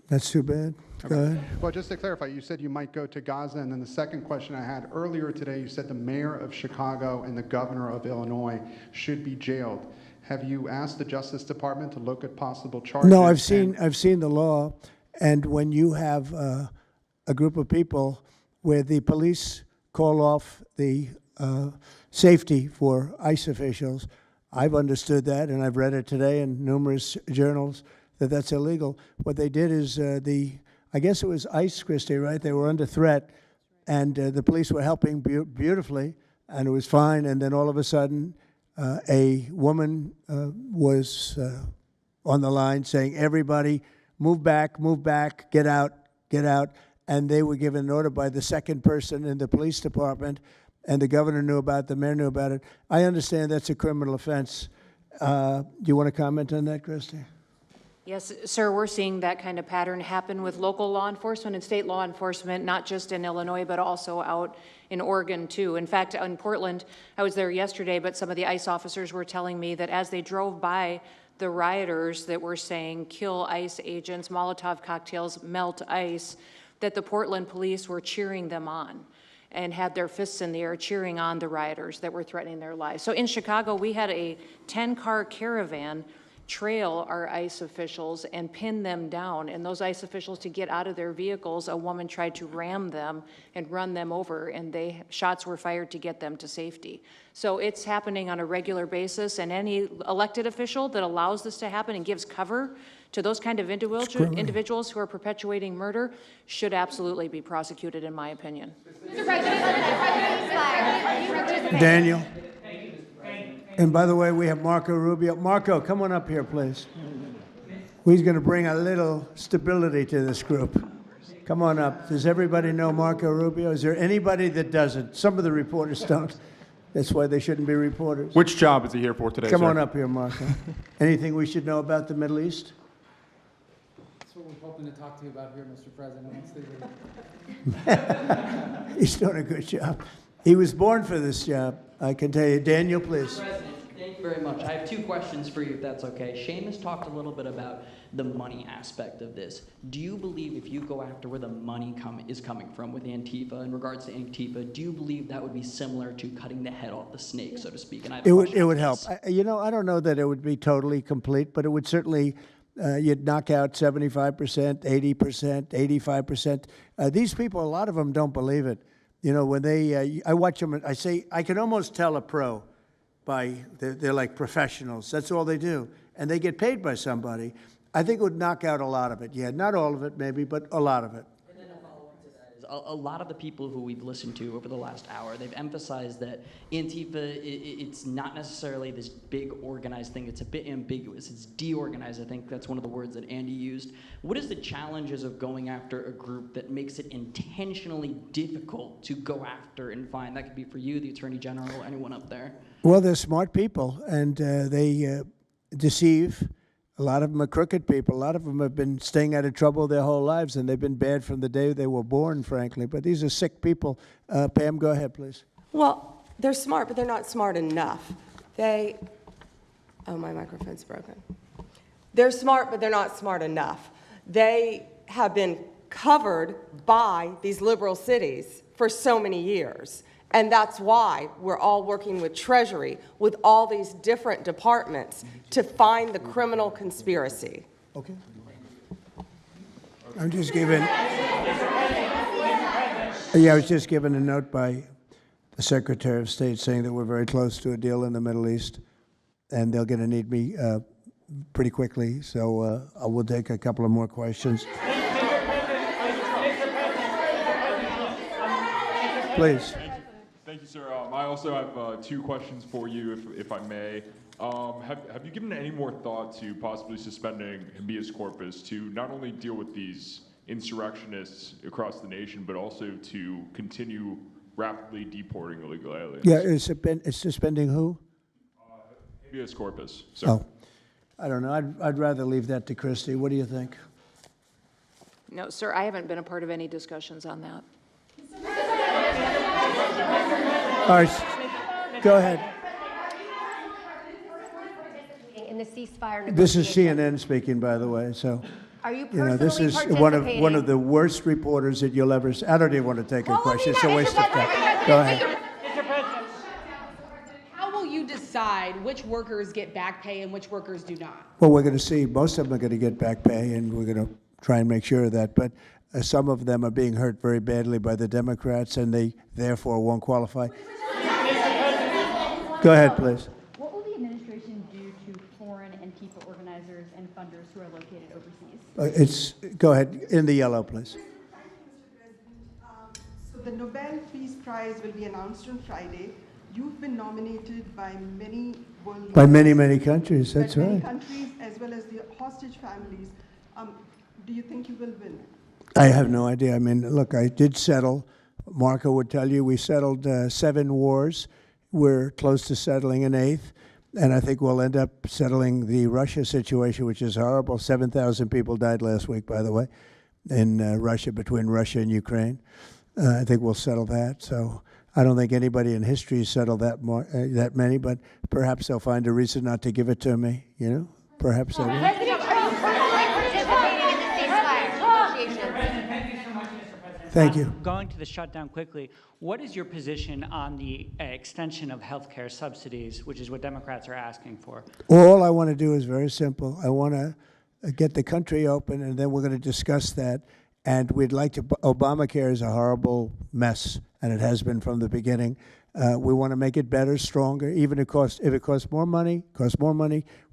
That's too bad. Go ahead. Well, just to clarify, you said you might go to Gaza, and then the second question I had earlier today, you said the mayor of Chicago and the governor of Illinois should be jailed. Have you asked the Justice Department to look at possible charges? No, I've seen the law, and when you have a group of people where the police call off the safety for ICE officials, I've understood that, and I've read it today in numerous journals, that that's illegal. What they did is I guess it was ICE, Kristi, right? They were under threat, and the police were helping beautifully. and it was fine. And then all of a sudden, a woman was on the line saying, everybody, move back, get out, get out. And they were given an order by the second person in the police department, and the governor knew about it, the mayor knew about it. I understand that's a criminal offense. Do you want to comment on that, Kristi? Yes, sir, we're seeing that kind of pattern happen with local law enforcement and state law enforcement, not just in Illinois, but also out in Oregon, too. In fact, in Portland, I was there yesterday, but some of the ICE officers were telling me that as they drove by the rioters that were saying, kill ICE agents, Molotov cocktails, melt ICE, that the Portland police were cheering them on and had their fists in the air cheering on the rioters that were threatening their lives. So in Chicago, we had a 10-car caravan trail our ICE officials and pin them down. And those ICE officials, to get out of their vehicles, a woman tried to ram them and run them over, and shots were fired to get them to safety. So it's happening on a regular basis, and any elected official that allows this to happen and gives cover to those kind of individuals who are perpetuating murder should absolutely be prosecuted, in my opinion. Mr. President, Daniel. And by the way, we have Marco Rubio. Marco, come on up here, please. He's going to bring a little stability to this group. Come on up. Does everybody know Marco Rubio? Is there anybody that doesn't? Some of the reporters don't. That's why they shouldn't be reporters. Which job is he here for today, Come sir? on up here, Marco. Anything we should know about the Middle East? That's what we're hoping to talk to you about here, Mr. President. Once they He's doing a good job. He was born for this job, I can tell you. Daniel, please. Mr. President, thank you very much. I have two questions for you, if that's okay. Seamus talked a little bit about the money aspect of this. Do you believe if you go after where the money is coming from with Antifa, in regards to Antifa, do you believe that would be similar to cutting the head off the snake, so to speak? And I have a question It on would this. help. I don't know that it would be totally complete, but it would certainly, you'd knock out 75%, 80%, 85%. These people, a lot of them don't believe it. You know, when I watch them, I say, I can almost tell a pro by, they're like professionals. That's all they do. And they get paid by somebody. I think it would knock out a lot of it. Yeah, not all of it maybe, but a lot of it. And then a follow-up to that is a lot of the people who we've listened to over the last hour, they've emphasized that Antifa, it's not necessarily this big organized thing. It's a bit ambiguous. It's deorganized. I think that's one of the words that Andy used. What is the challenges of going after a group that makes it intentionally difficult to go after and find? That could be for you, the Attorney General, anyone up there. Well, they're smart people, and they deceive. A lot of them are crooked people. A lot of them have been staying out of trouble their whole lives, and they've been bad from the day they were born, frankly. But these are sick people. Pam, go ahead, please. Well, they're smart, but they're not smart enough. Oh, my microphone's broken. They're smart, but they're not smart enough. They have been covered by these liberal cities for so many years. And that's why we're all working with Treasury, with all these different departments, to find the criminal conspiracy. Okay. I'm just giving. I was just given a note by the Secretary of State saying that we're very close to a deal in the Middle East, and they're going to need me pretty quickly. So I will take a couple of more questions. Please. Thank you, sir. I also have two questions for you, if I may. Have you given any more thought to possibly suspending habeas corpus to not only deal with these insurrectionists across the nation, but also to continue rapidly deporting illegal aliens? Yeah, it's suspending who? Habeas corpus, sir. Oh, I don't know. I'd rather leave that to Kristi. What do you think? No, sir, I haven't been a part of any discussions on that. All right, go ahead. In the ceasefire This is negotiations. CNN speaking, by the way. So, Are you this is personally one of the worst reporters that you'll ever see. I don't even want to take a question. It's a waste of time. Go ahead. Mr. President, how will you decide which workers get back pay and which workers do not? Well, we're going to see. Most of them are going to get back pay, and we're going to try and make sure of that. But some of them are being hurt very badly by the Democrats, and they therefore won't qualify. Go ahead, please. What will the administration do to foreign Antifa organizers and funders who are located overseas? Go ahead. In the yellow, please. So the Nobel Peace Prize will be announced on Friday. You've been nominated by many world By leaders, many countries, that's by many right. countries, as well as the hostage families. Do you think you will win? I have no idea. I mean, look, I did settle. Marco would tell you we settled 7 wars. We're close to settling an 8th. And I think we'll end up settling the Russia situation, which is horrible. 7,000 people died last week, by the way, in Russia, between Russia and Ukraine. I think we'll settle that. So I don't think anybody in history has settled that many, but perhaps they'll find a reason not to give it to me, you know? Perhaps they will. Thank you. Going to the shutdown quickly, what is your position on the extension of health care subsidies, which is what Democrats are asking for? All I want to do is very simple. I want to get the country open, and then we're going to discuss that. And we'd like to, Obamacare is a horrible mess, and it has been from the beginning. We want to make it better, stronger, even if it costs more money,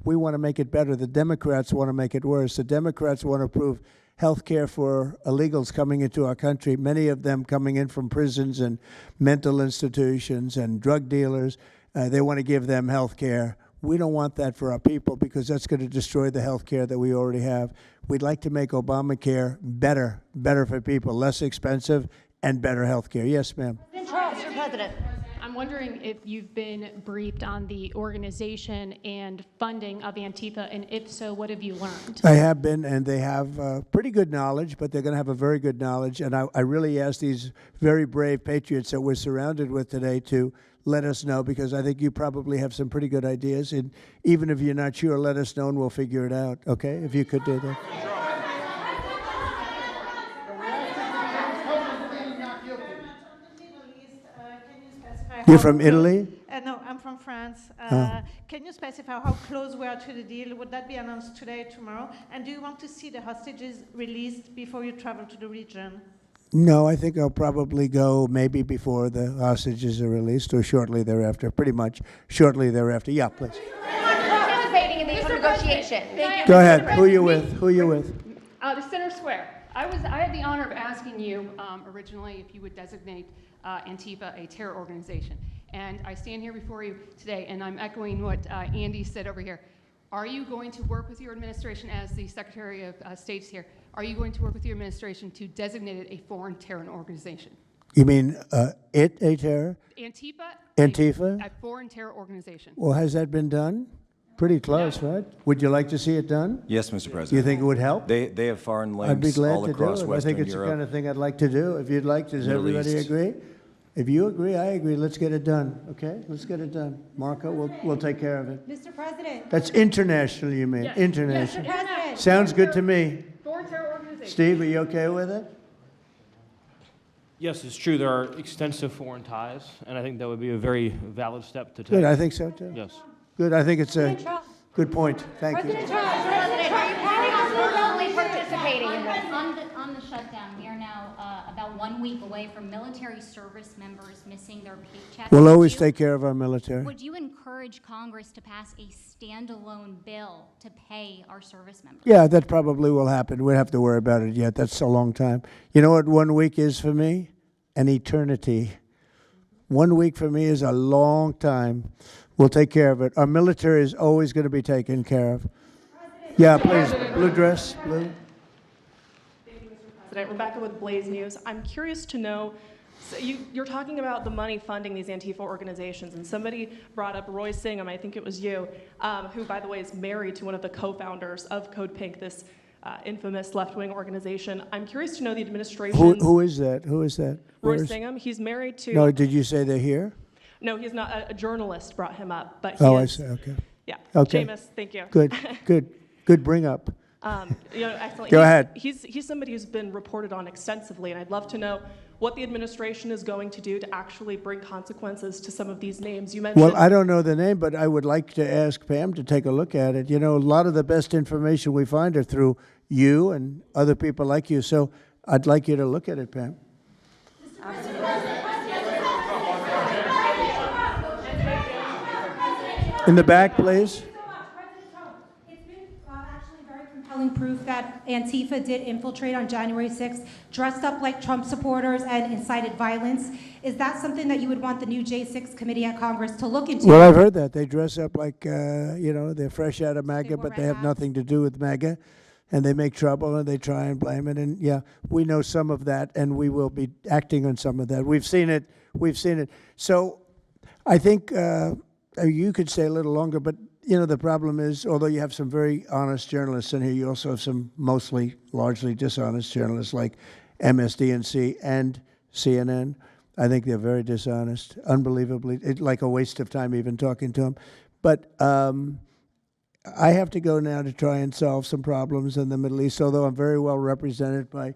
we want to make it better. The Democrats want to make it worse. The Democrats want to approve health care for illegals coming into our country, many of them coming in from prisons and mental institutions and drug dealers. They want to give them health care. We don't want that for our people because that's going to destroy the health care that we already have. We'd like to make Obamacare better for people, less expensive and better health care. Yes, ma'am. Mr. President. I'm wondering if you've been briefed on the organization and funding of Antifa, and if so, what have you learned? I have been, and they have pretty good knowledge, but they're going to have a very good knowledge. And I really ask these very brave patriots that we're surrounded with today to let us know, because I think you probably have some pretty good ideas. And even if you're not sure, let us know and we'll figure it out, okay? If you could do that. You're from Italy? No, I'm from France. Can you specify how close we are to the deal? Would that be announced today, tomorrow? And do you want to see the hostages released before you travel to the region? No, I think I'll probably go maybe before the hostages are released or shortly thereafter, pretty much shortly thereafter. Yeah, please. Participating in the negotiation. Go ahead. Who are you with? Who are you with? The Center Square. I had the honor of asking you originally if you would designate Antifa a terror organization. And I stand here before you today, and I'm echoing what Andy said over here. Are you going to work with your administration, as the Secretary of State's here, are you going to work with your administration to designate it a foreign terror organization? You mean a terror? Antifa? A foreign terror organization. Well, has that been done? Pretty close, right? Would you like to see it done? Yes, Mr. President. Do you think it would help? They have foreign links I'd be glad all to across do it. I Western think it's Europe. the kind of thing I'd like to do. If you'd like, does Middle everybody East. agree? If you agree, I agree. Let's get it done, okay? Let's get it done. Marco, we'll take care of it. Mr. President. That's international, you mean? Yes. International. Yes, President. Sounds good to me. Foreign terror organization. Steve, are you okay with it? Yes, it's true. There are extensive foreign ties, and I think that would be a very valid step to take. Good, I think so too. Yes. Good, I think it's a good point. Thank you. President, are you planning on personally participating in this? On the shutdown, we are now about 1 week away from military service members missing their paychecks. We'll always take care of our military. Would you encourage Congress to pass a standalone bill to pay our service members? Yeah, that probably will happen. We don't have to worry about it yet. That's a long time. You know what 1 week is for me? An eternity. 1 week for me is a long time. We'll take care of it. Our military is always going to be taken care of. Yeah, please. Blue dress, blue. President, Rebecca with Blaze News. I'm curious to know, so you're talking about the money funding these Antifa organizations, and somebody brought up Roy Singham, I think it was you, who, by the way, is married to one of the co-founders of Code Pink, this infamous left-wing organization. I'm curious to know the administration. Who is that? Who is that? Roy Singham. He's married to. No, did you say they're here? No, he's not. A journalist brought him up, but he Oh, I is, see. Okay. Yeah. Okay. Seamus, thank you. Good bring up. Excellent. Go ahead. He's somebody who's been reported on extensively, and I'd love to know what the administration is going to do to actually bring consequences to some of these names. You mentioned. Well, I don't know the name, but I would like to ask Pam to take a look at it. You know, a lot of the best information we find are through you and other people like you, so I'd like you to look at it, Pam. In the back, please. compelling proof that Antifa did infiltrate on January 6th, dressed up like Trump supporters and incited violence. Is that something that you would want the new J6 committee at Congress to look into? Well, I've heard that. They dress up like, they're fresh out of MAGA, but they have nothing to do with MAGA. And they make trouble and they try and blame it. And yeah, we know some of that, and we will be acting on some of that. We've seen it. So I think you could stay a little longer, but the problem is, although you have some very honest journalists in here, you also have some largely dishonest journalists like MSDNC and CNN. I think they're very dishonest, unbelievably. It's like a waste of time even talking to them. But I have to go now to try and solve some problems in the Middle East, although I'm very well represented by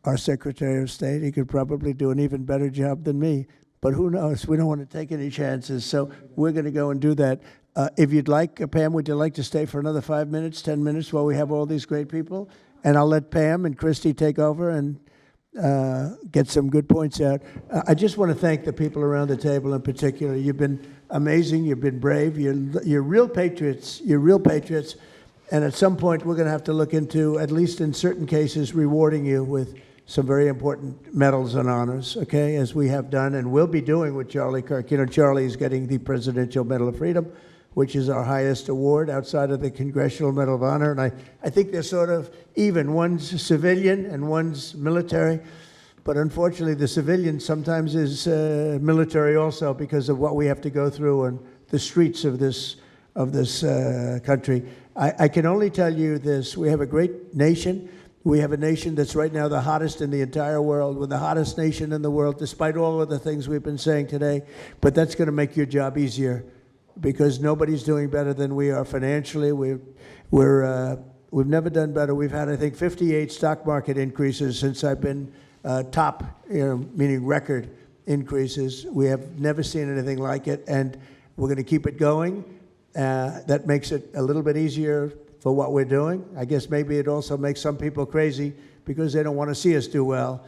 our Secretary of State. He could probably do an even better job than me, but who knows? We don't want to take any chances, so we're going to go and do that. If you'd like, Pam, would you like to stay for another 5 minutes, 10 minutes while we have all these great people? And I'll let Pam and Kristi take over and get some good points out. I just want to thank the people around the table in particular. You've been amazing. You've been brave. You're real patriots. You're real patriots. And at some point, we're going to have to look into, at least in certain cases, rewarding you with some very important medals and honors, okay, as we have done and will be doing with Charlie Kirk. Charlie is getting the Presidential Medal of Freedom, which is our highest award outside of the Congressional Medal of Honor. And I think they're sort of even. One's civilian and one's military. But unfortunately, the civilian sometimes is military also because of what we have to go through on the streets of this country. I can only tell you this. We have a great nation. We have a nation that's right now the hottest in the entire world. We're the hottest nation in the world, despite all of the things we've been saying today. But that's going to make your job easier because nobody's doing better than we are financially. We've never done better. We've had, I think, 58 stock market increases since I've been top, meaning record increases. We have never seen anything like it, and we're going to keep it going. That makes it a little bit easier for what we're doing. I guess maybe it also makes some people crazy because they don't want to see us do well.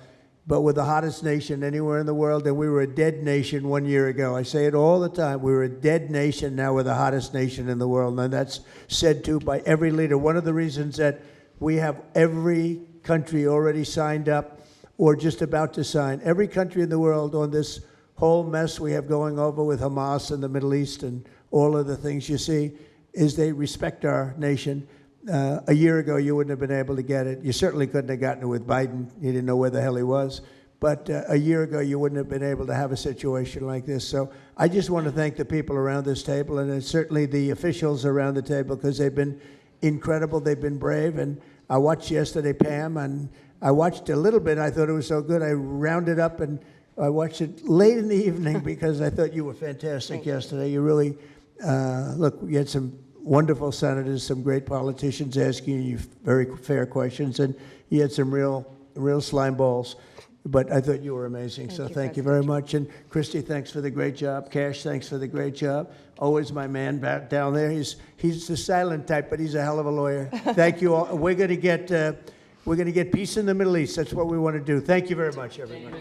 But we're the hottest nation anywhere in the world, and we were a dead nation 1 year ago. I say it all the time. We were a dead nation. Now we're the hottest nation in the world, and that's said to by every leader. One of the reasons that we have every country already signed up or just about to sign, every country in the world on this whole mess we have going over with Hamas and the Middle East and all of the things you see, is they respect our nation. A year ago, you wouldn't have been able to get it. You certainly couldn't have gotten it with Biden. You didn't know where the hell he was. But a year ago, you wouldn't have been able to have a situation like this. So I just want to thank the people around this table, and certainly the officials around the table, because they've been incredible. They've been brave. And I watched yesterday, Pam, and I watched a little bit. I thought it was so good. I rounded up, and I watched it late in the evening because I thought you were fantastic yesterday. You really, look, you had some wonderful senators, some great politicians asking you very fair questions, and you had some real slime balls. But I thought you were amazing, so thank you very much. And Kristi, thanks for the great job. Kash, thanks for the great job. Always my man back down there. He's the silent type, but he's a hell of a lawyer. Thank you all. We're going to get peace in the Middle East. That's what we want to do. Thank you very much, everybody.